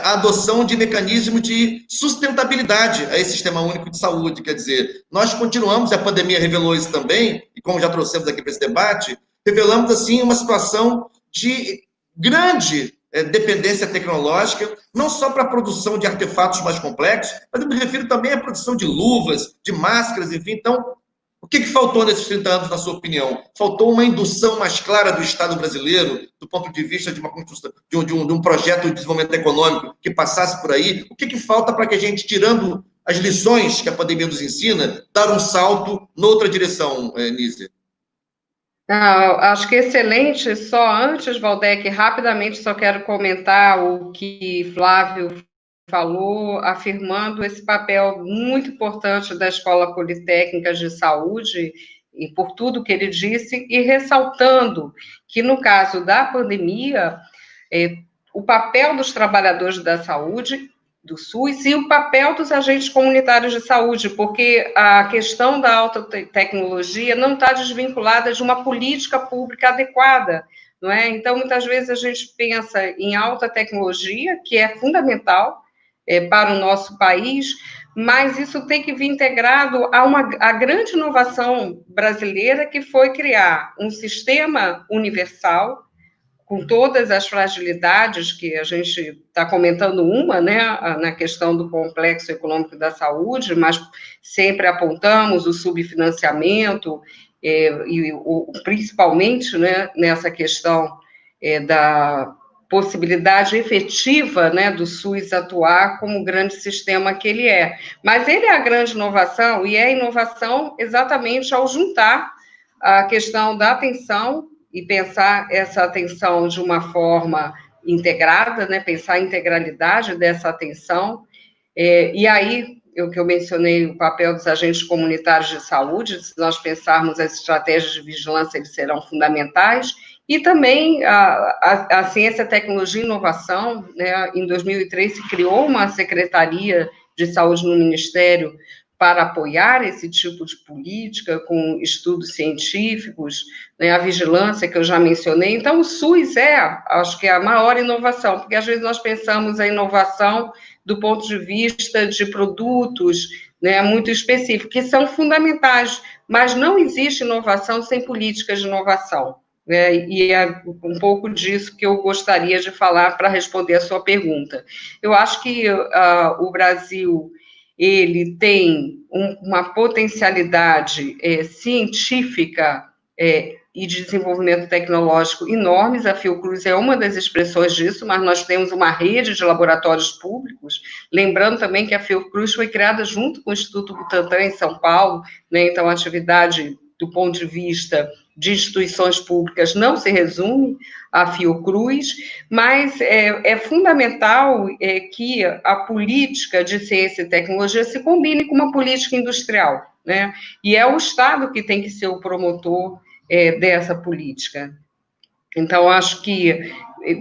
a adoção de mecanismos de sustentabilidade a esse sistema único de saúde. Quer dizer, nós continuamos, e a pandemia revelou isso também, e como já trouxemos aqui para esse debate, revelamos, assim, uma situação de grande dependência tecnológica, não só para a produção de artefatos mais complexos, mas eu me refiro também à produção de luvas, de máscaras, enfim. Então, o que faltou nesses 30 anos, na sua opinião? Faltou uma indução mais clara do Estado brasileiro, do ponto de vista de uma construção, de um projeto de desenvolvimento econômico que passasse por aí? O que falta para que a gente, tirando as lições que a pandemia nos ensina, dar um salto noutra direção, Nízia? Acho que excelente. Só antes, Waldeck, rapidamente só quero comentar o que Flávio falou, afirmando esse papel muito importante da Escola Politécnica de Saúde, e por tudo que ele disse, e ressaltando que, no caso da pandemia, o papel dos trabalhadores da saúde do SUS e o papel dos agentes comunitários de saúde, porque a questão da alta tecnologia não está desvinculada de uma política pública adequada, não é? Então, muitas vezes a gente pensa em alta tecnologia, que é fundamental para o nosso país, mas isso tem que vir integrado a grande inovação brasileira, que foi criar um sistema universal, com todas as fragilidades que a gente está comentando né, na questão do complexo econômico da saúde, mas sempre apontamos o subfinanciamento, principalmente, né, nessa questão da possibilidade efetiva, né, do SUS atuar como grande sistema que ele é. Mas ele é a grande inovação, e é a inovação exatamente ao juntar a questão da atenção e pensar essa atenção de uma forma integrada, né, pensar a integralidade dessa atenção, e aí, o que eu mencionei, o papel dos agentes comunitários de saúde, se nós pensarmos as estratégias de vigilância, eles serão fundamentais, e também a ciência, tecnologia e inovação, né, em 2003 se criou uma Secretaria de Saúde no Ministério para apoiar esse tipo de política, com estudos científicos, né, a vigilância que eu já mencionei. Então, o SUS acho que é a maior inovação, porque às vezes nós pensamos a inovação do ponto de vista de produtos, né, muito específicos, que são fundamentais, mas não existe inovação sem políticas de inovação. E é um pouco disso que eu gostaria de falar para responder a sua pergunta. Eu acho que o Brasil ele tem uma potencialidade científica e de desenvolvimento tecnológico enormes. A Fiocruz é uma das expressões disso, mas nós temos uma rede de laboratórios públicos, lembrando também que a Fiocruz foi criada junto com o Instituto Butantan em São Paulo, né? Então a atividade do ponto de vista de instituições públicas não se resume à Fiocruz, mas é fundamental que a política de ciência e tecnologia se combine com uma política industrial, né? E é o Estado que tem que ser o promotor dessa política. Então, acho que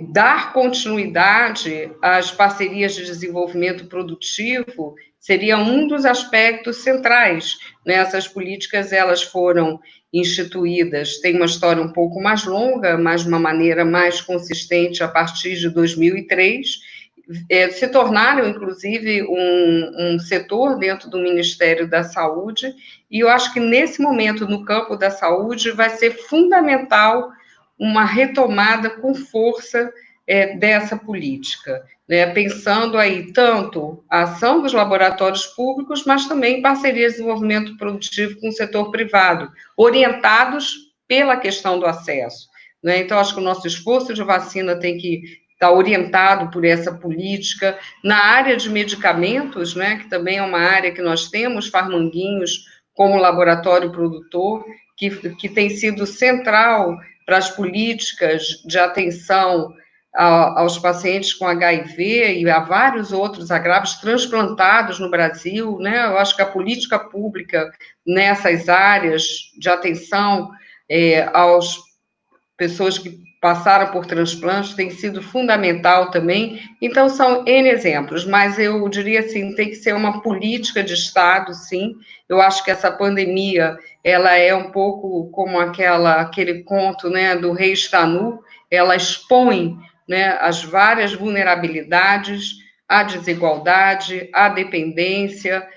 dar continuidade às parcerias de desenvolvimento produtivo seria um dos aspectos centrais. Essas políticas, elas foram instituídas, tem uma história um pouco mais longa, mas de uma maneira mais consistente a partir de 2003, se tornaram, inclusive, um setor dentro do Ministério da Saúde, e eu acho que, nesse momento, no campo da saúde, vai ser fundamental uma retomada com força dessa política, né? Pensando aí tanto a ação dos laboratórios públicos, mas também parcerias de desenvolvimento produtivo com o setor privado, orientados pela questão do acesso, né? Então, acho que o nosso esforço de vacina tem que estar orientado por essa política. Na área de medicamentos, né, que também é uma área que nós temos, Farmanguinhos como laboratório produtor, que tem sido central para as políticas de atenção aos pacientes com HIV e a vários outros agravos transplantados no Brasil, né? Eu acho que a política pública nessas áreas de atenção às pessoas que passaram por transplantes tem sido fundamental também. Então, são N exemplos, mas eu diria assim, tem que ser uma política de Estado, sim. Eu acho que essa pandemia, ela é um pouco como aquele conto, né, do Rei Está Nu, ela expõe, né, as várias vulnerabilidades, a desigualdade, a dependência,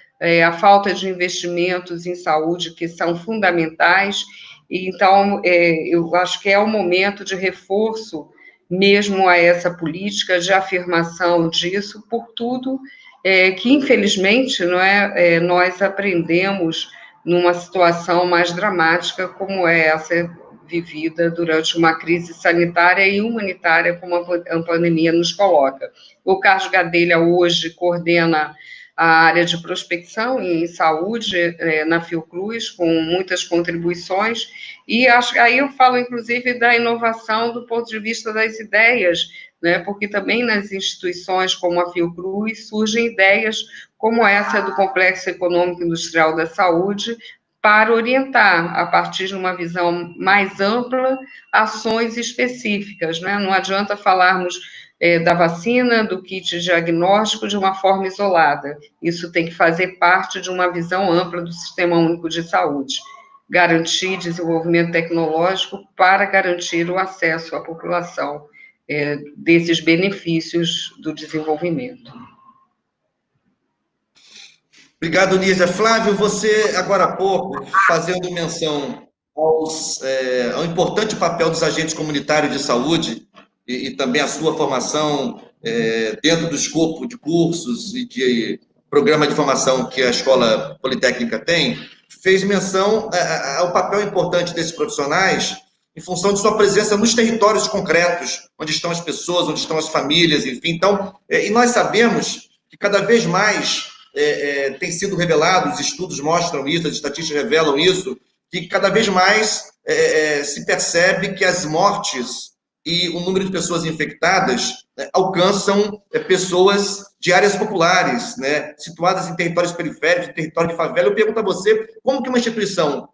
a falta de investimentos em saúde que são fundamentais. Então, eu acho que é o momento de reforço mesmo a essa política, de afirmação disso, por tudo que, infelizmente, nós aprendemos numa situação mais dramática como é essa vivida durante uma crise sanitária e humanitária como a pandemia nos coloca. O Carlos Gadelha hoje coordena a área de prospecção em saúde na Fiocruz, com muitas contribuições, e aí eu falo, inclusive, da inovação do ponto de vista das ideias, né, porque também nas instituições como a Fiocruz surgem ideias como essa do Complexo Econômico Industrial da Saúde, para orientar, a partir de uma visão mais ampla, ações específicas, né? Não adianta falarmos da vacina, do kit diagnóstico de uma forma isolada. Isso tem que fazer parte de uma visão ampla do Sistema Único de Saúde. Garantir desenvolvimento tecnológico para garantir o acesso à população desses benefícios do desenvolvimento. Obrigado, Nízia. Flávio, você, agora há pouco, fazendo menção ao importante papel dos agentes comunitários de saúde e também a sua formação dentro do escopo de cursos e de programa de formação que a Escola Politécnica tem, fez menção ao papel importante desses profissionais em função de sua presença nos territórios concretos, onde estão as pessoas, onde estão as famílias, enfim. Então, e nós sabemos que cada vez mais tem sido revelado, os estudos mostram isso, as estatísticas revelam isso, que cada vez mais se percebe que as mortes e o número de pessoas infectadas alcançam pessoas de áreas populares, né, situadas em territórios periféricos, em território de favela. Eu pergunto a você, como que uma instituição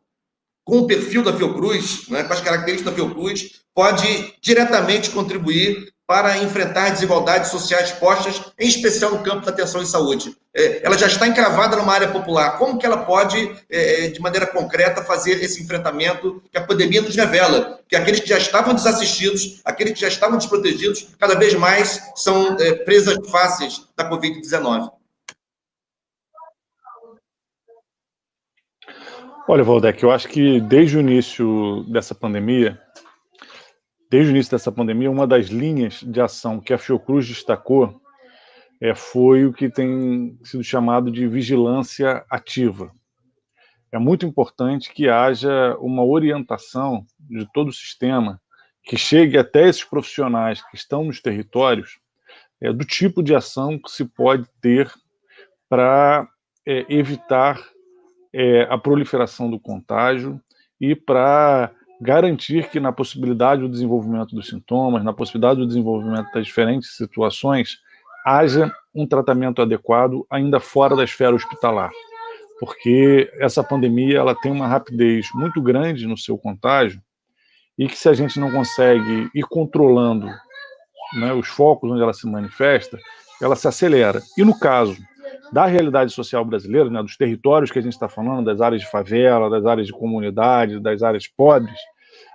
com o perfil da Fiocruz, né, com as características da Fiocruz, pode diretamente contribuir para enfrentar desigualdades sociais postas, em especial no campo da atenção em saúde? Ela já está encravada numa área popular. Como que ela pode, de maneira concreta, fazer esse enfrentamento que a pandemia nos revela? Que aqueles que já estavam desassistidos, aqueles que já estavam desprotegidos, cada vez mais são presas fáceis da Covid-19. Olha, Valdec, eu acho que desde o início dessa pandemia, uma das linhas de ação que a Fiocruz destacou foi o que tem sido chamado de vigilância ativa. É muito importante que haja uma orientação de todo o sistema que chegue até esses profissionais que estão nos territórios do tipo de ação que se pode ter para evitar a proliferação do contágio e para garantir que na possibilidade do desenvolvimento dos sintomas, na possibilidade do desenvolvimento das diferentes situações, haja um tratamento adequado ainda fora da esfera hospitalar. Porque essa pandemia ela tem uma rapidez muito grande no seu contágio e que se a gente não consegue ir controlando, né, os focos onde ela se manifesta, ela se acelera. E no caso da realidade social brasileira, né, dos territórios que a gente está falando, das áreas de favela, das áreas de comunidade, das áreas pobres,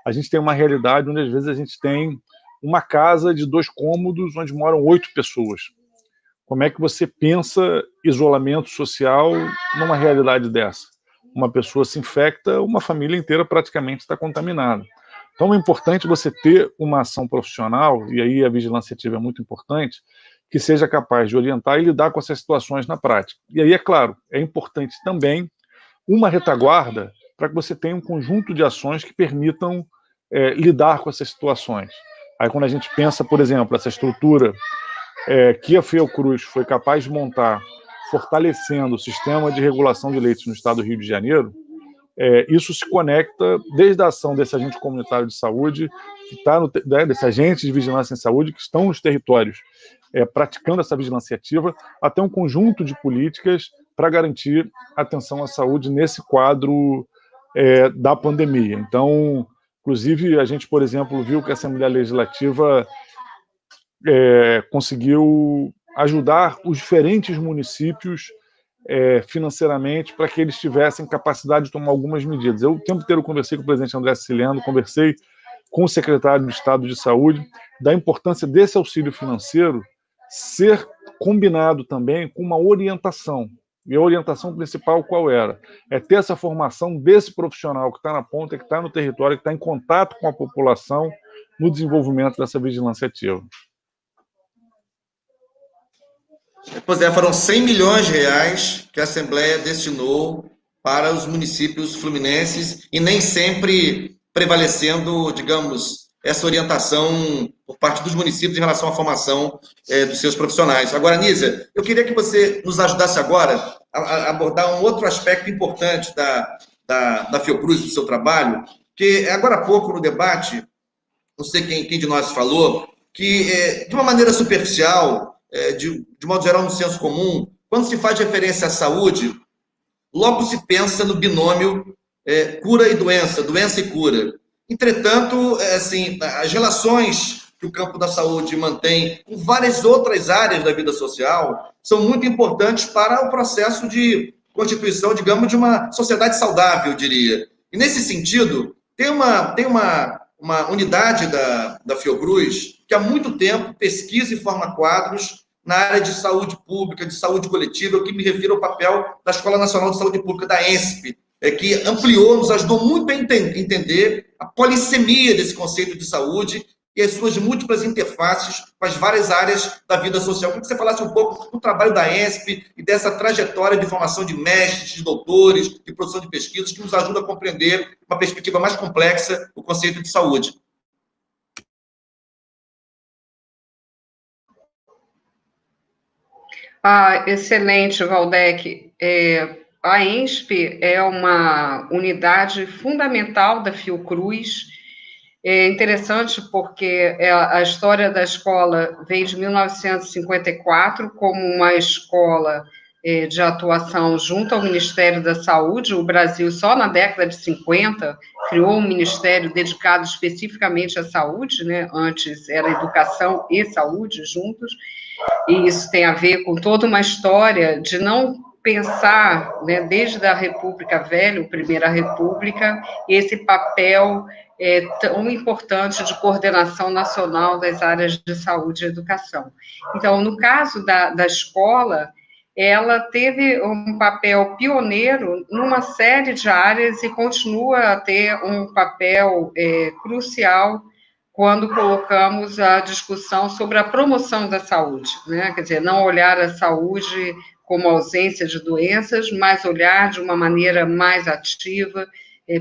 a gente tem uma realidade onde às vezes a gente tem uma casa de 2 cômodos onde moram 8 pessoas. Como é que você pensa isolamento social numa realidade dessa? Uma pessoa se infecta, uma família inteira praticamente está contaminada. Então é importante você ter uma ação profissional, e aí a vigilância ativa é muito importante, que seja capaz de orientar e lidar com essas situações na prática. E aí, é claro, é importante também uma retaguarda para que você tenha um conjunto de ações que permitam lidar com essas situações. Aí quando a gente pensa, por exemplo, essa estrutura que a Fiocruz foi capaz de montar, fortalecendo o sistema de regulação de leitos no estado do Rio de Janeiro, isso se conecta desde a ação desse agente comunitário de saúde, desse agente de vigilância em saúde que estão nos territórios praticando essa vigilância ativa, até um conjunto de políticas para garantir atenção à saúde nesse quadro da pandemia. Então, inclusive, a gente, por exemplo, viu que a Assembleia Legislativa conseguiu ajudar os diferentes municípios financeiramente para que eles tivessem capacidade de tomar algumas medidas. Eu o tempo inteiro conversei com o presidente André Siciliano, conversei com o secretário de Estado de Saúde, da importância desse auxílio financeiro ser combinado também com uma orientação. E a orientação principal qual era? É ter essa formação desse profissional que está na ponta, que está no território, que está em contato com a população no desenvolvimento dessa vigilância ativa. Pois foram 100 milhões de reais que a Assembleia destinou para os municípios fluminenses e nem sempre prevalecendo, digamos, essa orientação por parte dos municípios em relação à formação dos seus profissionais. Agora, Nízia, eu queria que você nos ajudasse agora a abordar um outro aspecto importante da Fiocruz, do seu trabalho, que agora há pouco no debate, não sei quem de nós falou, que de uma maneira superficial, de modo geral no senso comum, quando se faz referência à saúde, logo se pensa no binômio cura e doença, doença e cura. Entretanto, assim, as relações que o campo da saúde mantém com várias outras áreas da vida social são muito importantes para o processo de constituição, digamos, de uma sociedade saudável, eu diria. E, nesse sentido, tem uma unidade da Fiocruz que há muito tempo pesquisa e forma quadros na área de saúde pública, de saúde coletiva, eu que me refiro ao papel da Escola Nacional de Saúde Pública, da ENSP, que ampliou, nos ajudou muito a entender a polissemia desse conceito de saúde e as suas múltiplas interfaces com as várias áreas da vida social. Queria que você falasse um pouco do trabalho da ENSP e dessa trajetória de formação de mestres, de doutores, de produção de pesquisas, que nos ajuda a compreender uma perspectiva mais complexa do conceito de saúde. Excelente, Waldeck. A ENSP é uma unidade fundamental da Fiocruz. É interessante porque a história da escola vem de 1954 como uma escola de atuação junto ao Ministério da Saúde. O Brasil, só na década de 50, criou um ministério dedicado especificamente à saúde, né? Antes era educação e saúde juntos, e isso tem a ver com toda uma história de não pensar, né, desde a República Velha, a Primeira República, esse papel tão importante de coordenação nacional das áreas de saúde e educação. Então, no caso da escola, ela teve um papel pioneiro numa série de áreas e continua a ter um papel crucial quando colocamos a discussão sobre a promoção da saúde, né? Quer dizer, não olhar a saúde como ausência de doenças, mas olhar de uma maneira mais ativa,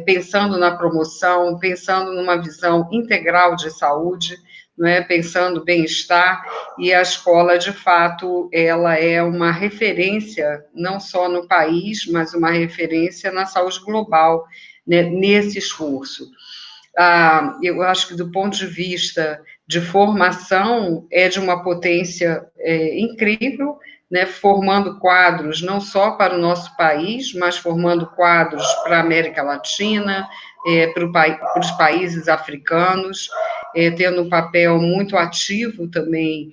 pensando na promoção, pensando numa visão integral de saúde, né? Pensando bem-estar, e a escola, de fato, ela é uma referência, não só no país, mas uma referência na saúde global, né? Nesse esforço. Eu acho que, do ponto de vista de formação, é de uma potência incrível, né, formando quadros não só para o nosso país, mas formando quadros para a América Latina, para os países africanos, tendo um papel muito ativo também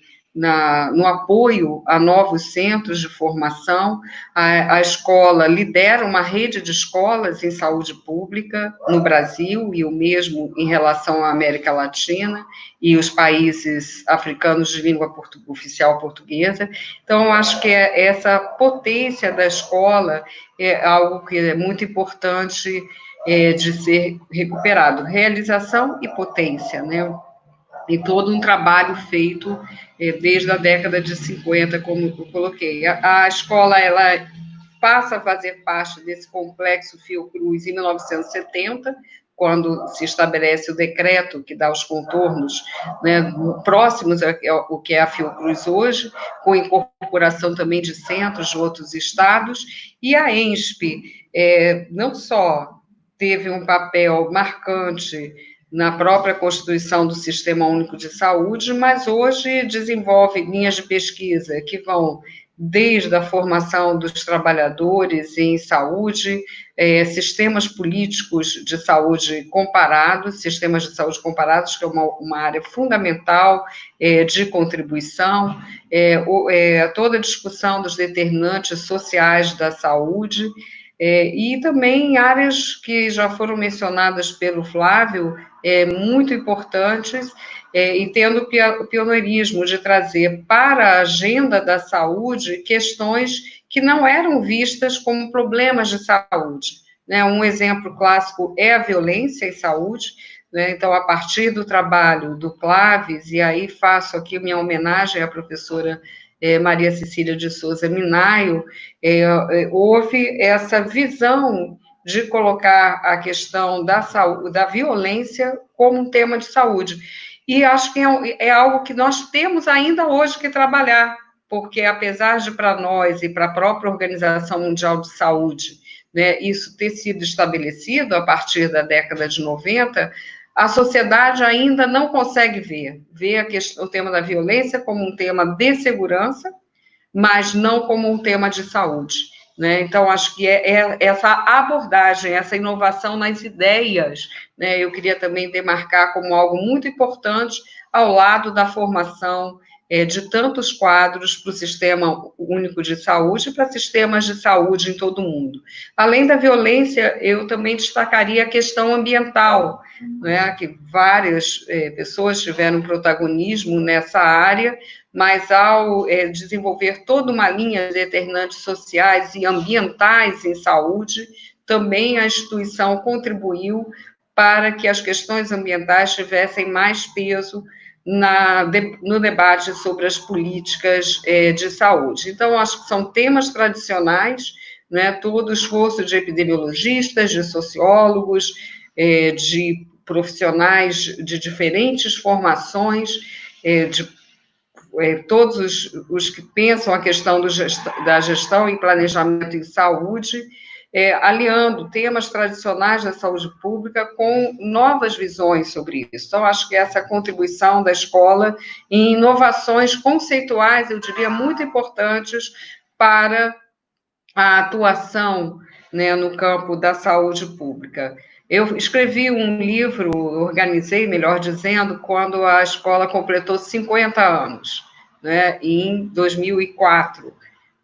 no apoio a novos centros de formação. A escola lidera uma rede de escolas em saúde pública no Brasil, e o mesmo em relação à América Latina e os países africanos de língua oficial portuguesa. Então, eu acho que essa potência da escola é algo que é muito importante de ser recuperado. Realização e potência, né? E todo um trabalho feito desde a década de 50, como eu coloquei. A escola, ela passa a fazer parte desse complexo Fiocruz em 1970, quando se estabelece o decreto que dá os contornos, né, próximos ao que é a Fiocruz hoje, com incorporação também de centros de outros estados, e a ENSP não só teve um papel marcante na própria constituição do Sistema Único de Saúde, mas hoje desenvolve linhas de pesquisa que vão desde a formação dos trabalhadores em saúde, sistemas políticos de saúde comparados, sistemas de saúde comparados, que é uma área fundamental de contribuição, toda a discussão dos determinantes sociais da saúde, e também áreas que já foram mencionadas pelo Flávio, muito importantes, e tendo o pioneirismo de trazer para a agenda da saúde questões que não eram vistas como problemas de saúde, né? Um exemplo clássico é a violência em saúde, né? Então, a partir do trabalho do Claves, e aí faço aqui minha homenagem à professora Maria Cecília de Souza Minaio, houve essa visão de colocar a questão da saúde, da violência como um tema de saúde. E acho que é algo que nós temos ainda hoje que trabalhar, porque apesar de, para nós e para a própria Organização Mundial de Saúde, né, isso ter sido estabelecido a partir da década de 90, a sociedade ainda não consegue ver o tema da violência como um tema de segurança, mas não como um tema de saúde. né? Então, acho que é essa abordagem, essa inovação nas ideias, né? Eu queria também demarcar como algo muito importante ao lado da formação de tantos quadros para o Sistema Único de Saúde e para sistemas de saúde em todo o mundo. Além da violência, eu também destacaria a questão ambiental, né? Que várias pessoas tiveram protagonismo nessa área, mas ao desenvolver toda uma linha de determinantes sociais e ambientais em saúde, também a instituição contribuiu para que as questões ambientais tivessem mais peso no debate sobre as políticas de saúde. Então, acho que são temas tradicionais, né, todo o esforço de epidemiologistas, de sociólogos, de profissionais de diferentes formações, de todos os que pensam a questão da gestão e planejamento em saúde, aliando temas tradicionais da saúde pública com novas visões sobre isso. Então, acho que essa contribuição da escola em inovações conceituais, eu diria, muito importantes para a atuação, né, no campo da saúde pública. Eu escrevi um livro, organizei, melhor dizendo, quando a escola completou 50 anos, né, em 2004,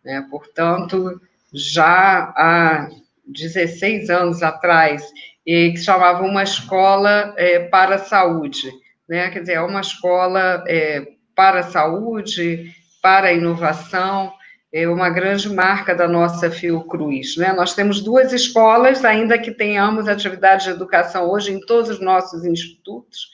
né, portanto, já há 16 anos atrás, que se chamava Uma Escola para a Saúde, né, quer dizer, é uma escola para a saúde, para a inovação, é uma grande marca da nossa Fiocruz, né? Nós temos 2 escolas, ainda que tenhamos atividade de educação hoje em todos os nossos institutos,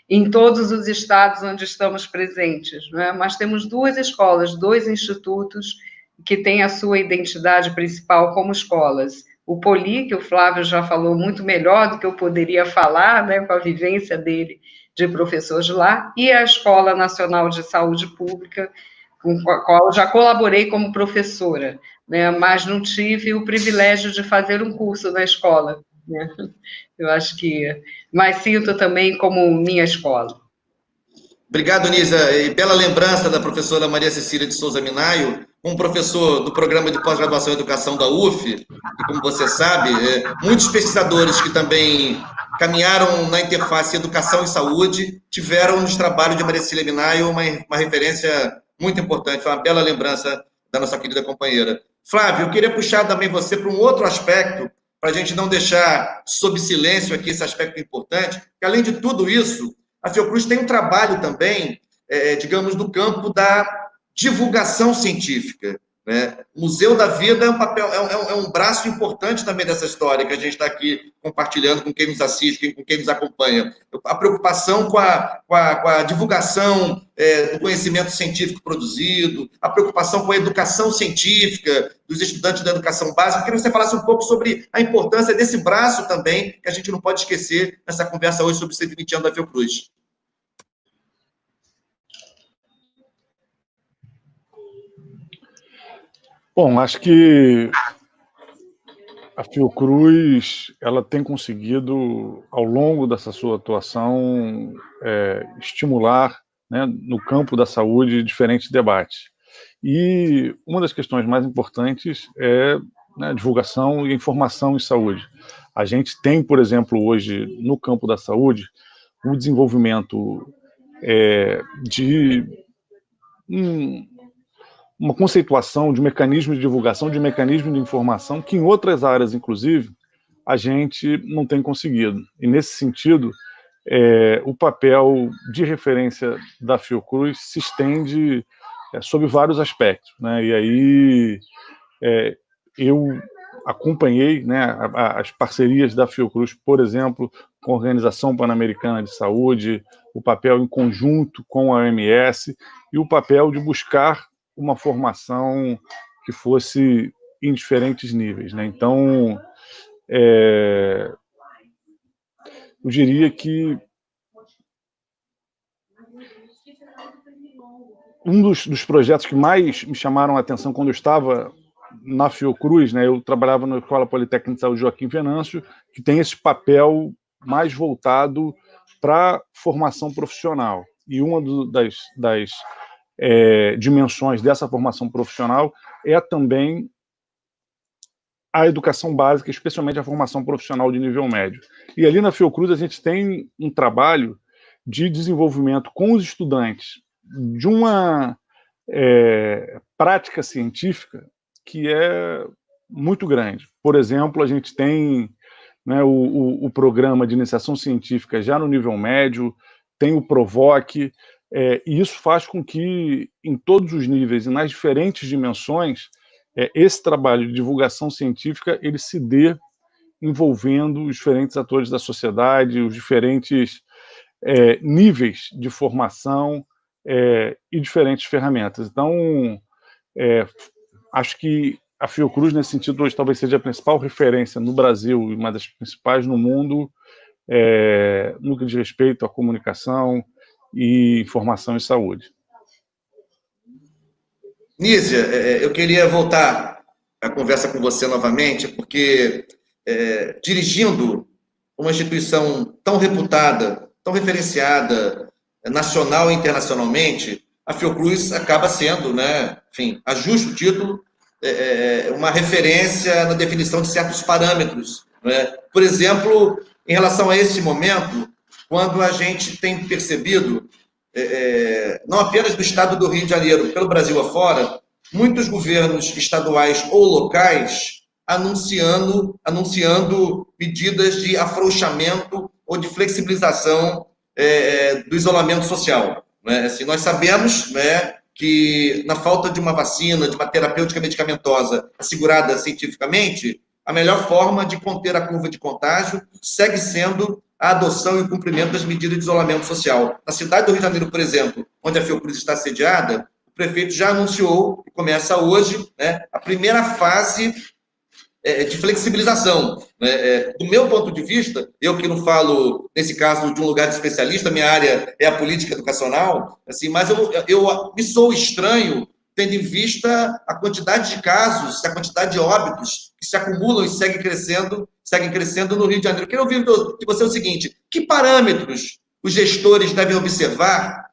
em todos os estados onde estamos presentes, né? Mas temos 2 escolas, 2 institutos que têm a sua identidade principal como escolas. O Poli, que o Flávio já falou muito melhor do que eu poderia falar, né, com a vivência dele de professor de lá, e a Escola Nacional de Saúde Pública, com a qual eu já colaborei como professora, né, mas não tive o privilégio de fazer um curso na escola, né? Eu acho que, mas sinto também como minha escola. Obrigado, Nízia, e pela lembrança da professora Maria Cecília de Souza Minaio, um professor do programa de pós-graduação em educação da UF, e como você sabe, muitos pesquisadores que também caminharam na interface educação e saúde tiveram nos trabalhos de Maria Cecília Minaio uma referência muito importante, foi uma bela lembrança da nossa querida companheira. Flávio, eu queria puxar também você para um outro aspecto, para a gente não deixar sob silêncio aqui esse aspecto importante, que além de tudo isso, a Fiocruz tem um trabalho também, digamos, no campo da divulgação científica, né? O Museu da Vida é um braço importante também dessa história que a gente está aqui compartilhando com quem nos assiste, com quem nos acompanha. A preocupação com a divulgação do conhecimento científico produzido, a preocupação com a educação científica dos estudantes da educação básica. Eu queria que você falasse um pouco sobre a importância desse braço também, que a gente não pode esquecer nessa conversa hoje sobre os 120 anos da Fiocruz. Bom, acho que a Fiocruz ela tem conseguido, ao longo dessa sua atuação, estimular, né, no campo da saúde diferentes debates. E uma das questões mais importantes é, né, a divulgação e informação em saúde. A gente tem, por exemplo, hoje, no campo da saúde, o desenvolvimento de uma conceituação de mecanismos de divulgação, de mecanismos de informação, que em outras áreas, inclusive, a gente não tem conseguido. E, nesse sentido, o papel de referência da Fiocruz se estende sobre vários aspectos, né? E aí eu acompanhei, né, as parcerias da Fiocruz, por exemplo, com a Organização Pan-Americana de Saúde, o papel em conjunto com a OMS e o papel de buscar uma formação que fosse em diferentes níveis, né? Então, eu diria que um dos projetos que mais me chamaram a atenção quando eu estava na Fiocruz, né, eu trabalhava na Escola Politécnica de Saúde Joaquim Venâncio, que tem esse papel mais voltado para formação profissional. E uma das dimensões dessa formação profissional é também à educação básica, especialmente a formação profissional de nível médio. E ali na Fiocruz a gente tem um trabalho de desenvolvimento com os estudantes de uma prática científica que é muito grande. Por exemplo, a gente tem, né, o programa de iniciação científica já no nível médio, tem o Provoc, e isso faz com que, em todos os níveis e nas diferentes dimensões, esse trabalho de divulgação científica ele se dê envolvendo os diferentes atores da sociedade, os diferentes níveis de formação e diferentes ferramentas. Então, acho que a Fiocruz, nesse sentido, hoje talvez seja a principal referência no Brasil e uma das principais no mundo no que diz respeito à comunicação e informação e saúde. Nízia, eu queria voltar a conversa com você novamente, porque dirigindo uma instituição tão reputada, tão referenciada, nacional e internacionalmente, a Fiocruz acaba sendo, né, enfim, a justo título, uma referência na definição de certos parâmetros, né? Por exemplo, em relação a esse momento, quando a gente tem percebido, não apenas do estado do Rio de Janeiro, pelo Brasil afora, muitos governos estaduais ou locais anunciando medidas de afrouxamento ou de flexibilização do isolamento social, né? Assim, nós sabemos, né, que na falta de uma vacina, de uma terapêutica medicamentosa assegurada cientificamente, a melhor forma de conter a curva de contágio segue sendo a adoção e o cumprimento das medidas de isolamento social. Na cidade do Rio de Janeiro, por exemplo, onde a Fiocruz está sediada, o prefeito já anunciou, e começa hoje, né, a primeira fase de flexibilização. Né? Do meu ponto de vista, eu que não falo, nesse caso, de um lugar de especialista, minha área é a política educacional, assim, mas eu me sou estranho, tendo em vista a quantidade de casos, a quantidade de óbitos que se acumulam e seguem crescendo no Rio de Janeiro. Eu queria ouvir de você o seguinte: que parâmetros os gestores devem observar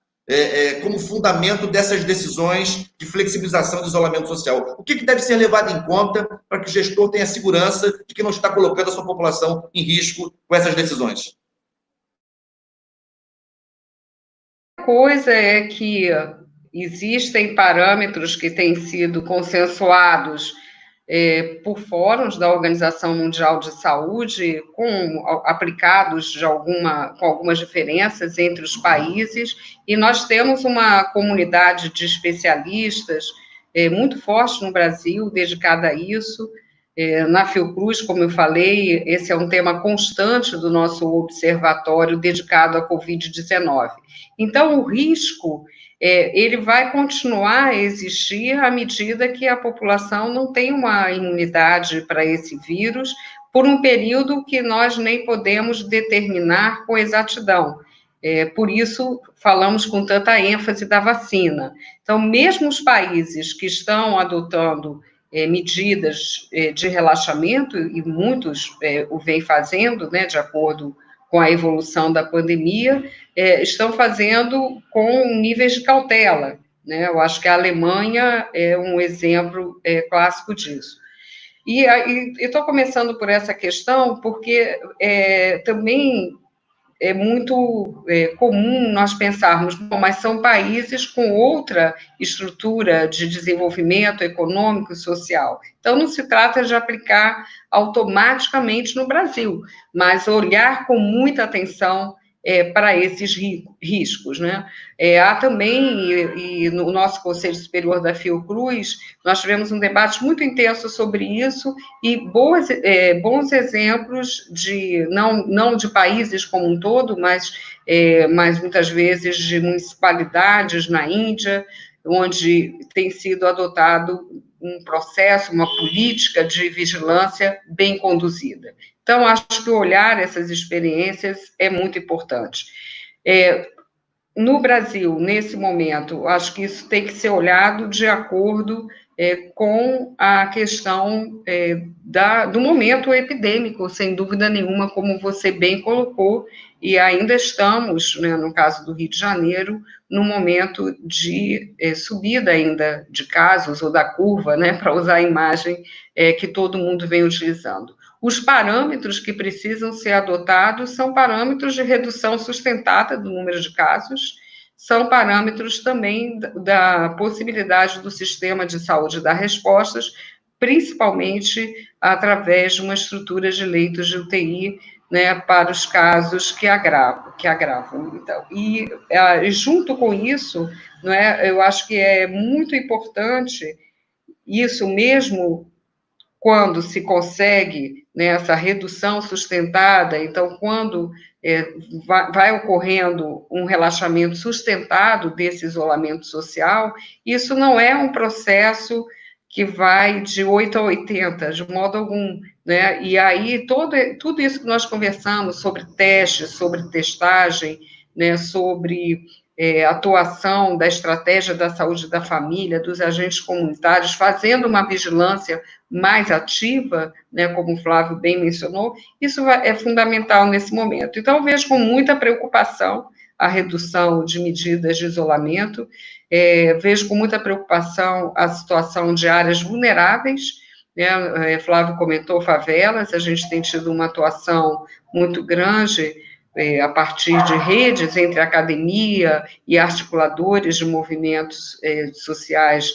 como fundamento dessas decisões de flexibilização do isolamento social? O que deve ser levado em conta para que o gestor tenha segurança de que não está colocando a sua população em risco com essas decisões? A coisa é que existem parâmetros que têm sido consensuados por fóruns da Organização Mundial de Saúde, aplicados com algumas diferenças entre os países, e nós temos uma comunidade de especialistas muito forte no Brasil, dedicada a isso. Na Fiocruz, como eu falei, esse é um tema constante do nosso observatório dedicado à Covid-19. Então, o risco ele vai continuar a existir à medida que a população não tem uma imunidade para esse vírus por um período que nós nem podemos determinar com exatidão. Por isso, falamos com tanta ênfase da vacina. Então, mesmo os países que estão adotando medidas de relaxamento, e muitos o vêm fazendo, né, de acordo com a evolução da pandemia, estão fazendo com níveis de cautela, né? Eu acho que a Alemanha é um exemplo clássico disso. E estou começando por essa questão porque também é muito comum nós pensarmos, bom, mas são países com outra estrutura de desenvolvimento econômico e social. Então, não se trata de aplicar automaticamente no Brasil, mas olhar com muita atenção para esses riscos, né? Há também, e no nosso Conselho Superior da Fiocruz, nós tivemos um debate muito intenso sobre isso e bons exemplos não de países como um todo, mas muitas vezes de municipalidades na Índia, onde tem sido adotado um processo, uma política de vigilância bem conduzida. Então, acho que olhar essas experiências é muito importante. No Brasil, nesse momento, acho que isso tem que ser olhado de acordo com a questão do momento epidêmico, sem dúvida nenhuma, como você bem colocou, e ainda estamos, né, no caso do Rio de Janeiro, no momento de subida ainda de casos, ou da curva, né, para usar a imagem que todo mundo vem utilizando. Os parâmetros que precisam ser adotados são parâmetros de redução sustentada do número de casos, são parâmetros também da possibilidade do sistema de saúde dar respostas, principalmente através de uma estrutura de leitos de UTI, né, para os casos que agravam. Então, e junto com isso, não é, eu acho que é muito importante isso mesmo quando se consegue, né, essa redução sustentada. Então, quando vai ocorrendo um relaxamento sustentado desse isolamento social, isso não é um processo que vai de 8 a 80, de modo algum, né? E aí, tudo isso que nós conversamos sobre testes, sobre testagem, né, sobre atuação da estratégia da saúde da família, dos agentes comunitários, fazendo uma vigilância mais ativa, né, como o Flávio bem mencionou, isso é fundamental nesse momento. Então, eu vejo com muita preocupação a redução de medidas de isolamento, vejo com muita preocupação a situação de áreas vulneráveis, né, Flávio comentou favelas, a gente tem tido uma atuação muito grande a partir de redes entre academia e articuladores de movimentos sociais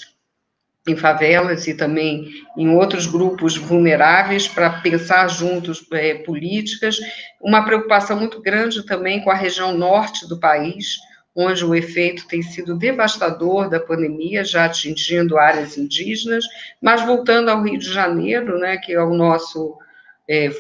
em favelas e também em outros grupos vulneráveis, para pensar juntos políticas. Uma preocupação muito grande também com a região norte do país, onde o efeito tem sido devastador da pandemia, já atingindo áreas indígenas, mas voltando ao Rio de Janeiro, né, que é o nosso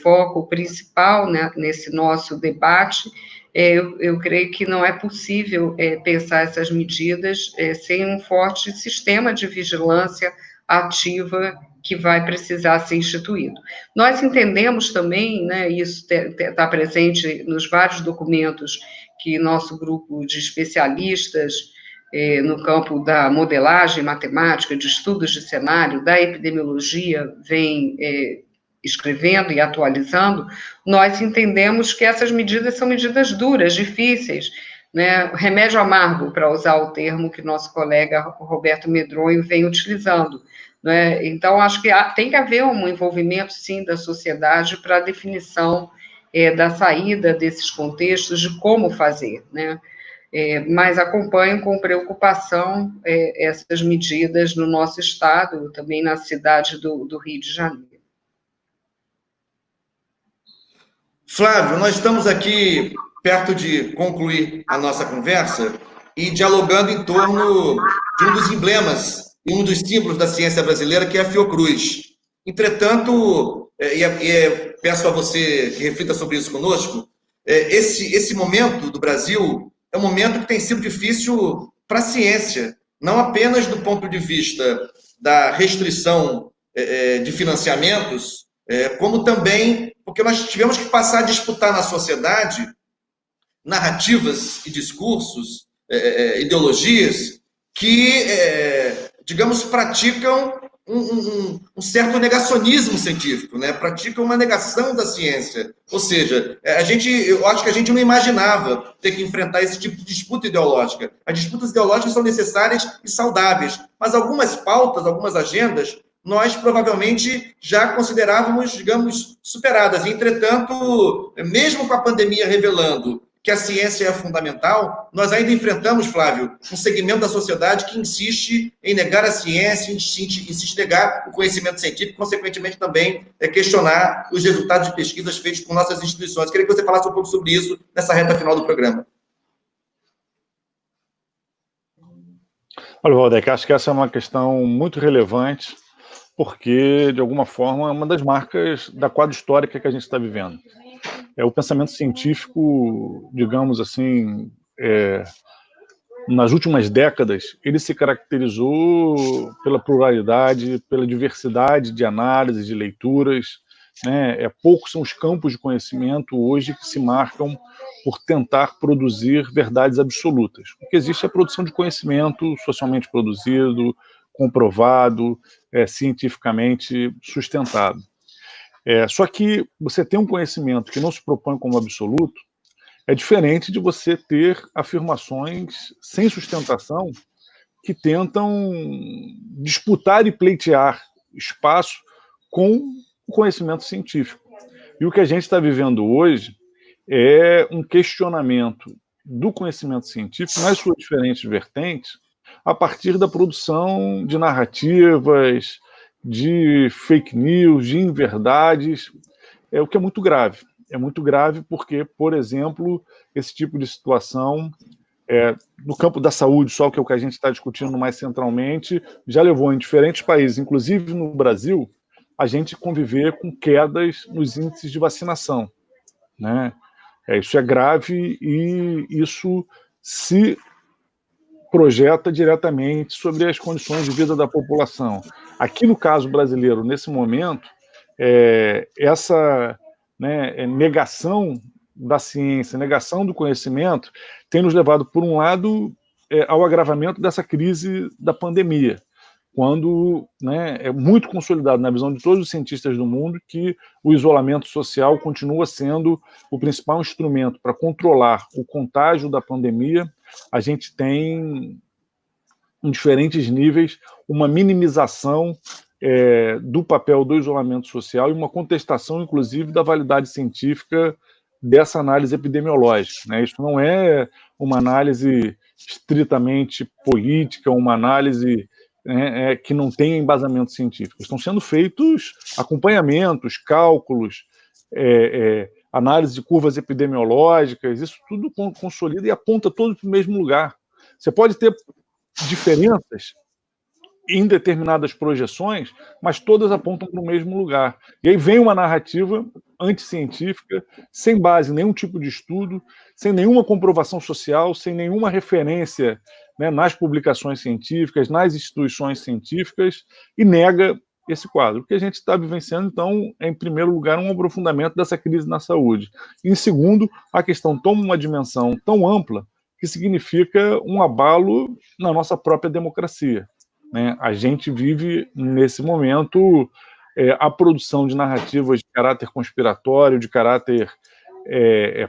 foco principal, né, nesse nosso debate, eu creio que não é possível pensar essas medidas sem um forte sistema de vigilância ativa que vai precisar ser instituído. Nós entendemos também, né, isso está presente nos vários documentos que nosso grupo de especialistas no campo da modelagem matemática, de estudos de cenário, da epidemiologia, vem escrevendo e atualizando, nós entendemos que essas medidas são medidas duras, difíceis, né? Remédio amargo, para usar o termo que nosso colega Roberto Medronho vem utilizando, né? Então, acho que tem que haver um envolvimento, sim, da sociedade para a definição da saída desses contextos, de como fazer, né? Mas acompanho com preocupação essas medidas no nosso estado, também na cidade do Rio de Janeiro. Flávio, nós estamos aqui perto de concluir a nossa conversa e dialogando em torno de um dos emblemas e um dos símbolos da ciência brasileira, que é a Fiocruz. Entretanto, peço a você que reflita sobre isso conosco, esse momento do Brasil é um momento que tem sido difícil para a ciência, não apenas do ponto de vista da restrição de financiamentos, como também porque nós tivemos que passar a disputar na sociedade narrativas e discursos, ideologias que, digamos, praticam um certo negacionismo científico, né? Praticam uma negação da ciência. Ou seja, eu acho que a gente não imaginava ter que enfrentar esse tipo de disputa ideológica. As disputas ideológicas são necessárias e saudáveis, mas algumas pautas, algumas agendas, nós provavelmente já considerávamos, digamos, superadas. Entretanto, mesmo com a pandemia revelando que a ciência é fundamental, nós ainda enfrentamos, Flávio, um segmento da sociedade que insiste em negar a ciência, insiste em negar o conhecimento científico, consequentemente também questionar os resultados de pesquisas feitos por nossas instituições. Queria que você falasse um pouco sobre isso nessa reta final do programa. Olha, Waldeck, acho que essa é uma questão muito relevante, porque, de alguma forma, é uma das marcas da quadra histórica que a gente está vivendo. O pensamento científico, digamos assim, nas últimas décadas, ele se caracterizou pela pluralidade, pela diversidade de análises, de leituras, né? Poucos são os campos de conhecimento hoje que se marcam por tentar produzir verdades absolutas. O que existe é a produção de conhecimento socialmente produzido, comprovado, cientificamente sustentado. Só que você ter um conhecimento que não se propõe como absoluto é diferente de você ter afirmações sem sustentação que tentam disputar e pleitear espaço com o conhecimento científico. E o que a gente está vivendo hoje é um questionamento do conhecimento científico nas suas diferentes vertentes a partir da produção de narrativas, de fake news, de inverdades, o que é muito grave. É muito grave porque, por exemplo, esse tipo de situação, no campo da saúde, só que é o que a gente está discutindo mais centralmente, já levou em diferentes países, inclusive no Brasil, a gente conviver com quedas nos índices de vacinação, né? Isso é grave e isso se projeta diretamente sobre as condições de vida da população. Aqui no caso brasileiro, nesse momento, essa negação da ciência, negação do conhecimento, tem nos levado, por um lado, ao agravamento dessa crise da pandemia, quando é muito consolidado na visão de todos os cientistas do mundo que o isolamento social continua sendo o principal instrumento para controlar o contágio da pandemia. A gente tem, em diferentes níveis, uma minimização do papel do isolamento social e uma contestação, inclusive, da validade científica dessa análise epidemiológica, né? Isso não é uma análise estritamente política, uma análise que não tem embasamento científico. Estão sendo feitos acompanhamentos, cálculos, análise de curvas epidemiológicas, isso tudo consolida e aponta todos para o mesmo lugar. Você pode ter diferenças em determinadas projeções, mas todas apontam para o mesmo lugar. E aí vem uma narrativa anticientífica, sem base em nenhum tipo de estudo, sem nenhuma comprovação social, sem nenhuma referência nas publicações científicas, nas instituições científicas, e nega esse quadro. O que a gente está vivenciando, então, é, em primeiro lugar, um aprofundamento dessa crise na saúde. Em segundo, a questão toma uma dimensão tão ampla que significa um abalo na nossa própria democracia. A gente vive, nesse momento, a produção de narrativas de caráter conspiratório, de caráter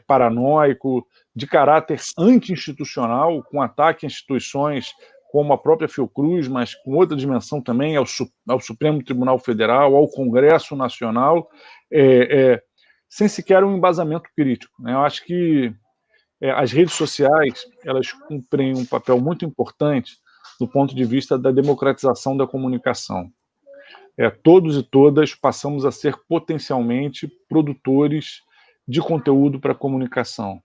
paranoico, de caráter anti-institucional, com ataque a instituições como a própria Fiocruz, mas com outra dimensão também ao Supremo Tribunal Federal, ao Congresso Nacional, sem sequer um embasamento crítico. Eu acho que as redes sociais elas cumprem um papel muito importante do ponto de vista da democratização da comunicação. Todos e todas passamos a ser potencialmente produtores de conteúdo para a comunicação.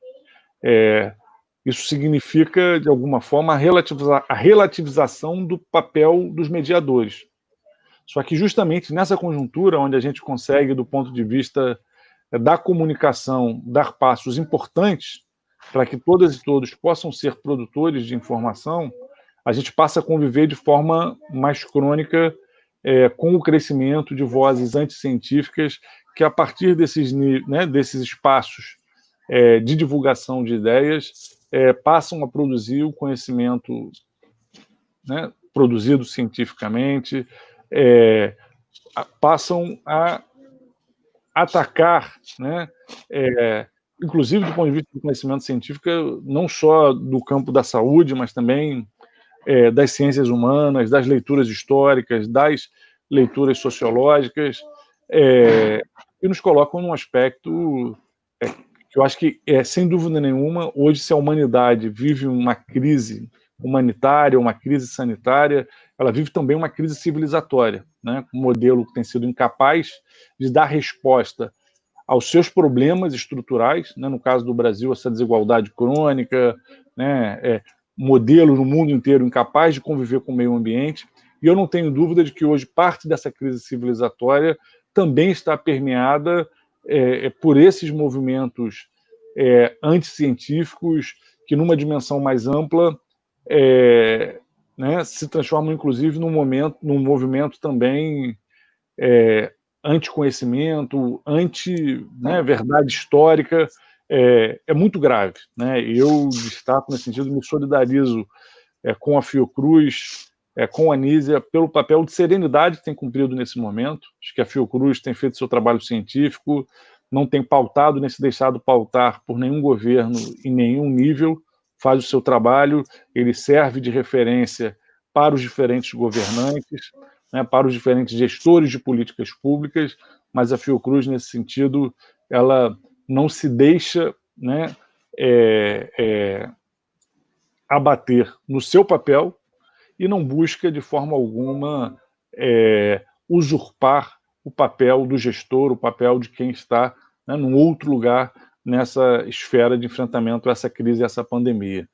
Isso significa, de alguma forma, a relativização do papel dos mediadores. Só que justamente nessa conjuntura, onde a gente consegue, do ponto de vista da comunicação, dar passos importantes para que todas e todos possam ser produtores de informação, a gente passa a conviver de forma mais crônica com o crescimento de vozes anticientíficas que, a partir desses espaços de divulgação de ideias, passam a produzir o conhecimento produzido cientificamente, passam a atacar, inclusive do ponto de vista do conhecimento científico, não só do campo da saúde, mas também das ciências humanas, das leituras históricas, das leituras sociológicas, e nos colocam num aspecto que eu acho que, sem dúvida nenhuma, hoje, se a humanidade vive uma crise humanitária, uma crise sanitária, ela vive também uma crise civilizatória, um modelo que tem sido incapaz de dar resposta aos seus problemas estruturais, no caso do Brasil, essa desigualdade crônica, modelo no mundo inteiro incapaz de conviver com o meio ambiente, e eu não tenho dúvida de que hoje parte dessa crise civilizatória também está permeada por esses movimentos anticientíficos que, numa dimensão mais ampla, se transformam, inclusive, num movimento também anticonhecimento, anti-verdade histórica. É muito grave. Eu destaco, nesse sentido, me solidarizo com a Fiocruz, com a Anísia pelo papel de serenidade que tem cumprido nesse momento. Acho que a Fiocruz tem feito seu trabalho científico, não tem pautado nem se deixado pautar por nenhum governo em nenhum nível, faz o seu trabalho, ele serve de referência para os diferentes governantes, né, para os diferentes gestores de políticas públicas, mas a Fiocruz, nesse sentido, ela não se deixa, né, abater no seu papel e não busca, de forma alguma, usurpar o papel do gestor, o papel de quem está, né, num outro lugar nessa esfera de enfrentamento a essa crise, a essa pandemia.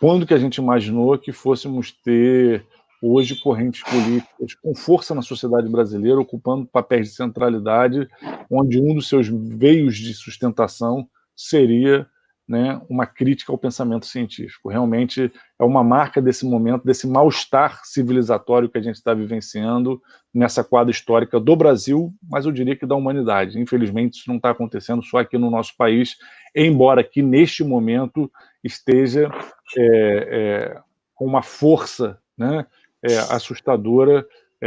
Quando que a gente imaginou que fôssemos ter hoje correntes políticas com força na sociedade brasileira, ocupando papéis de centralidade, onde um dos seus veios de sustentação seria, né, uma crítica ao pensamento científico? Realmente é uma marca desse momento, desse mal-estar civilizatório que a gente está vivenciando nessa quadra histórica do Brasil, mas eu diria que da humanidade. Infelizmente, isso não está acontecendo só aqui no nosso país, embora aqui, neste momento, esteja com uma força, né, assustadora,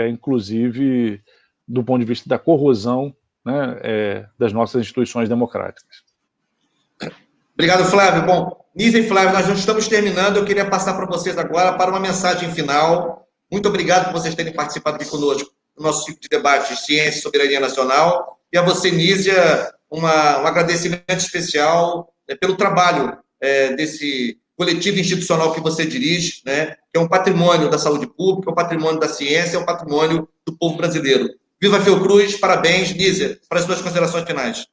inclusive do ponto de vista da corrosão, né, das nossas instituições democráticas. Obrigado, Flávio. Bom, Nízia e Flávio, nós já estamos terminando. Eu queria passar para vocês agora para uma mensagem final. Muito obrigado por vocês terem participado aqui conosco no nosso ciclo de debate de Ciência e Soberania Nacional. E a você, Nízia, um agradecimento especial pelo trabalho desse coletivo institucional que você dirige, né, que é um patrimônio da saúde pública, um patrimônio da ciência, é um patrimônio do povo brasileiro. Viva a Fiocruz, parabéns, Nízia, para as suas considerações finais.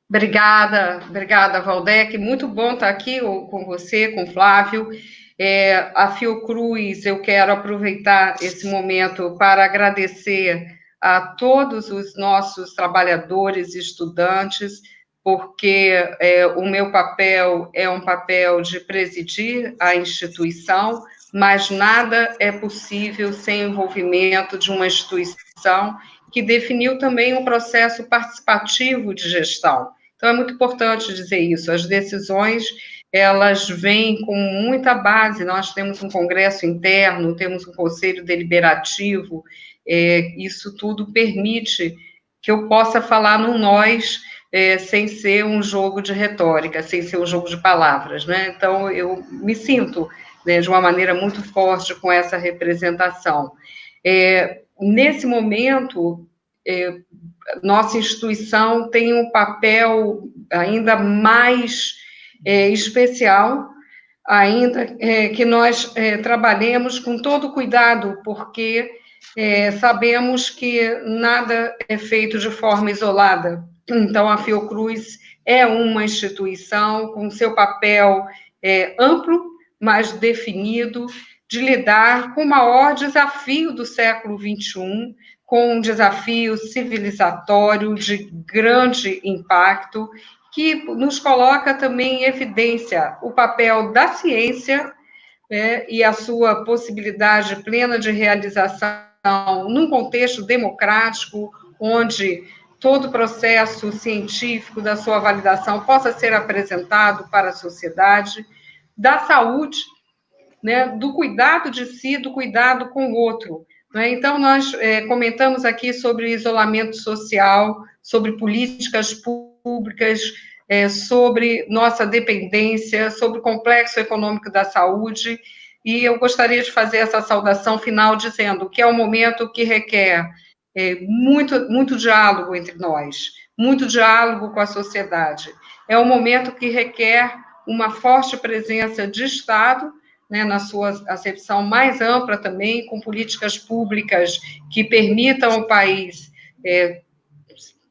Obrigada, Valdec. Muito bom estar aqui com você, com o Flávio. A Fiocruz, eu quero aproveitar esse momento para agradecer a todos os nossos trabalhadores e estudantes, porque o meu papel é um papel de presidir a instituição, mas nada é possível sem o envolvimento de uma instituição que definiu também um processo participativo de gestão. Então, é muito importante dizer isso. As decisões, elas vêm com muita base. Nós temos um congresso interno, temos um conselho deliberativo. Isso tudo permite que eu possa falar no nós, sem ser um jogo de retórica, sem ser um jogo de palavras, né? Então, eu me sinto, né, de uma maneira muito forte com essa representação. Nesse momento, nossa instituição tem um papel ainda mais especial, ainda que nós trabalhemos com todo cuidado, porque sabemos que nada é feito de forma isolada. Então, a Fiocruz é uma instituição com seu papel amplo, mas definido, de lidar com o maior desafio do século XXI, com um desafio civilizatório de grande impacto, que nos coloca também em evidência o papel da ciência e a sua possibilidade plena de realização num contexto democrático, onde todo o processo científico da sua validação possa ser apresentado para a sociedade, da saúde, né, do cuidado de si, do cuidado com o outro. Né? Então, nós comentamos aqui sobre isolamento social, sobre políticas públicas, sobre nossa dependência, sobre o complexo econômico da saúde, e eu gostaria de fazer essa saudação final dizendo que é um momento que requer muito diálogo entre nós, muito diálogo com a sociedade. É um momento que requer uma forte presença de Estado, né, na sua acepção mais ampla também, com políticas públicas que permitam ao país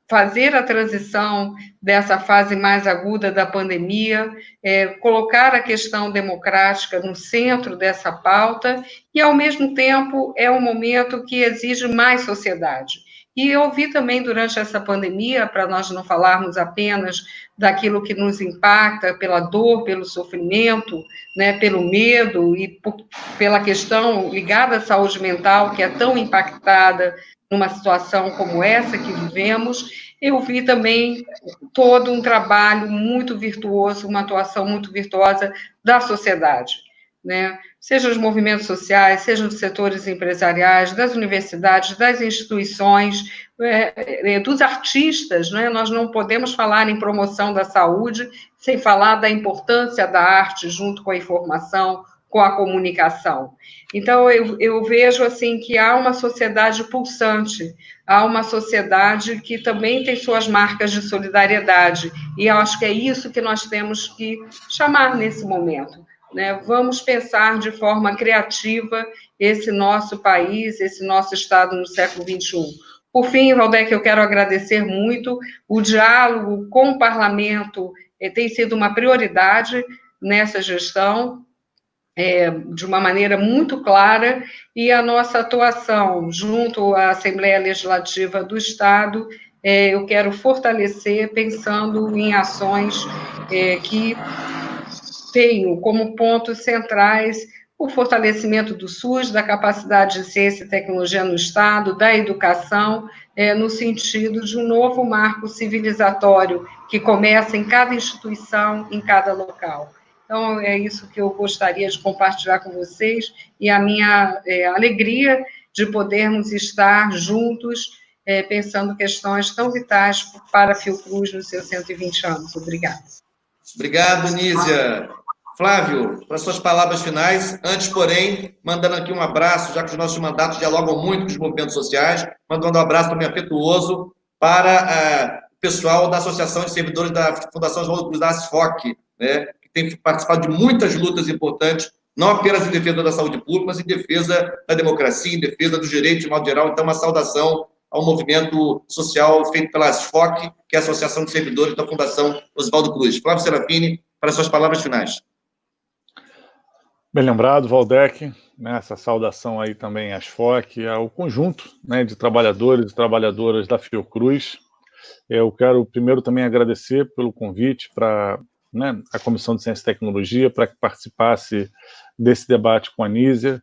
fazer a transição dessa fase mais aguda da pandemia, colocar a questão democrática no centro dessa pauta, e, ao mesmo tempo, é um momento que exige mais sociedade. E eu vi também durante essa pandemia, para nós não falarmos apenas daquilo que nos impacta pela dor, pelo sofrimento, né, pelo medo e pela questão ligada à saúde mental, que é tão impactada numa situação como essa que vivemos, eu vi também todo um trabalho muito virtuoso, uma atuação muito virtuosa da sociedade. né? Seja os movimentos sociais, seja os setores empresariais, das universidades, das instituições, dos artistas, né? Nós não podemos falar em promoção da saúde sem falar da importância da arte junto com a informação, com a comunicação. Então, eu vejo, assim, que há uma sociedade pulsante, há uma sociedade que também tem suas marcas de solidariedade, e eu acho que é isso que nós temos que chamar nesse momento, né? Vamos pensar de forma criativa esse nosso país, esse nosso Estado no século XXI. Por fim, Valdec, eu quero agradecer muito. O diálogo com o parlamento tem sido uma prioridade nessa gestão, de uma maneira muito clara, e a nossa atuação junto à Assembleia Legislativa do Estado, eu quero fortalecer, pensando em ações que tenho como pontos centrais o fortalecimento do SUS, da capacidade de ciência e tecnologia no Estado, da educação, no sentido de um novo marco civilizatório que começa em cada instituição, em cada local. Então, é isso que eu gostaria de compartilhar com vocês, e a minha alegria de podermos estar juntos, pensando questões tão vitais para a Fiocruz nos seus 120 anos. Obrigada. Obrigado, Nízia. Flávio, para suas palavras finais, antes, porém, mandando aqui um abraço, já que os nossos mandatos dialogam muito com os movimentos sociais, mandando um abraço também afetuoso para o pessoal da Associação de Servidores da Fundação Oswaldo Cruz, da ASFOC, né, que tem participado de muitas lutas importantes, não apenas em defesa da saúde pública, mas em defesa da democracia, em defesa dos direitos de modo geral. Então, uma saudação ao movimento social feito pela ASFOC, que é a Associação de Servidores da Fundação Oswaldo Cruz. Flávio Serafini, para suas palavras finais. Bem lembrado, Valdec, né, essa saudação aí também às FOC, ao conjunto, né, de trabalhadores e trabalhadoras da Fiocruz. Eu quero primeiro também agradecer pelo convite para, né, a Comissão de Ciência e Tecnologia, para que participasse desse debate com a Nízia,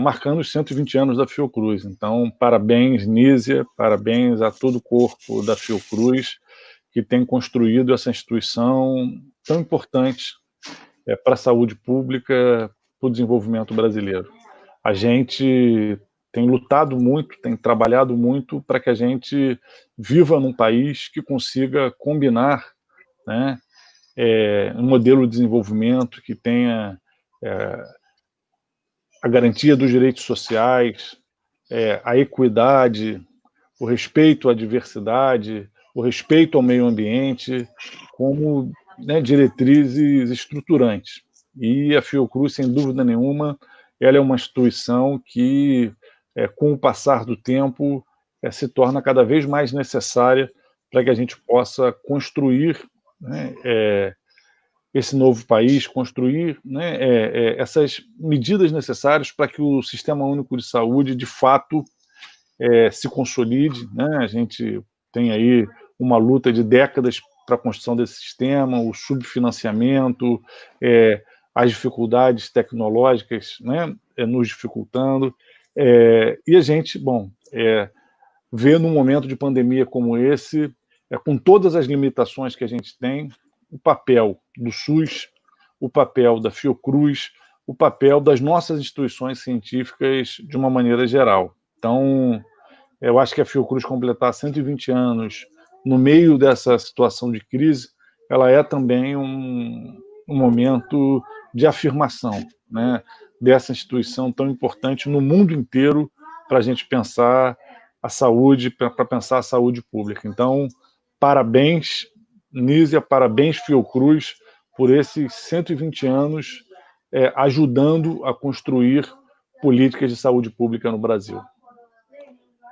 marcando os 120 anos da Fiocruz. Então, parabéns, Nízia, parabéns a todo o corpo da Fiocruz, que tem construído essa instituição tão importante para a saúde pública, para o desenvolvimento brasileiro. A gente tem lutado muito, tem trabalhado muito para que a gente viva num país que consiga combinar, né, um modelo de desenvolvimento que tenha a garantia dos direitos sociais, a equidade, o respeito à diversidade, o respeito ao meio ambiente, como, né, diretrizes estruturantes. E a Fiocruz, sem dúvida nenhuma, ela é uma instituição que, com o passar do tempo, se torna cada vez mais necessária para que a gente possa construir, né, esse novo país, construir, né, essas medidas necessárias para que o Sistema Único de Saúde, de fato, se consolide, né? A gente tem aí uma luta de décadas para a construção desse sistema, o subfinanciamento, as dificuldades tecnológicas, né, nos dificultando, e a gente, bom, vê num momento de pandemia como esse, com todas as limitações que a gente tem, o papel do SUS, o papel da Fiocruz, o papel das nossas instituições científicas de uma maneira geral. Então, eu acho que a Fiocruz completar 120 anos no meio dessa situação de crise, ela é também um momento de afirmação, né, dessa instituição tão importante no mundo inteiro para a gente pensar a saúde, para pensar a saúde pública. Então, parabéns, Nízia, parabéns, Fiocruz, por esses 120 anos ajudando a construir políticas de saúde pública no Brasil.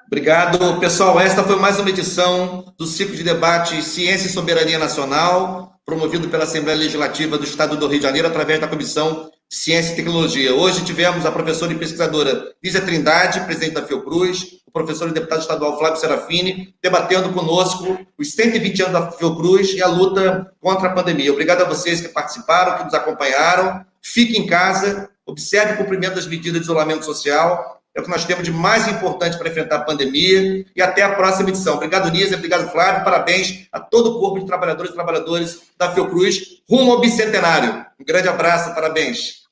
Obrigado, pessoal. Esta foi mais uma edição do ciclo de debate Ciência e Soberania Nacional, promovido pela Assembleia Legislativa do Estado do Rio de Janeiro, através da Comissão de Ciência e Tecnologia. Hoje tivemos a professora e pesquisadora Nízia Trindade, presidente da Fiocruz, o professor e deputado estadual Flávio Serafini, debatendo conosco os 120 anos da Fiocruz e a luta contra a pandemia. Obrigado a vocês que participaram, que nos acompanharam. Fique em casa, observe o cumprimento das medidas de isolamento social. É o que nós temos de mais importante para enfrentar a pandemia. E até a próxima edição. Obrigado, Nízia. Obrigado, Flávio. Parabéns a todo o corpo de trabalhadores e trabalhadoras da Fiocruz, rumo ao bicentenário. Um grande abraço, parabéns.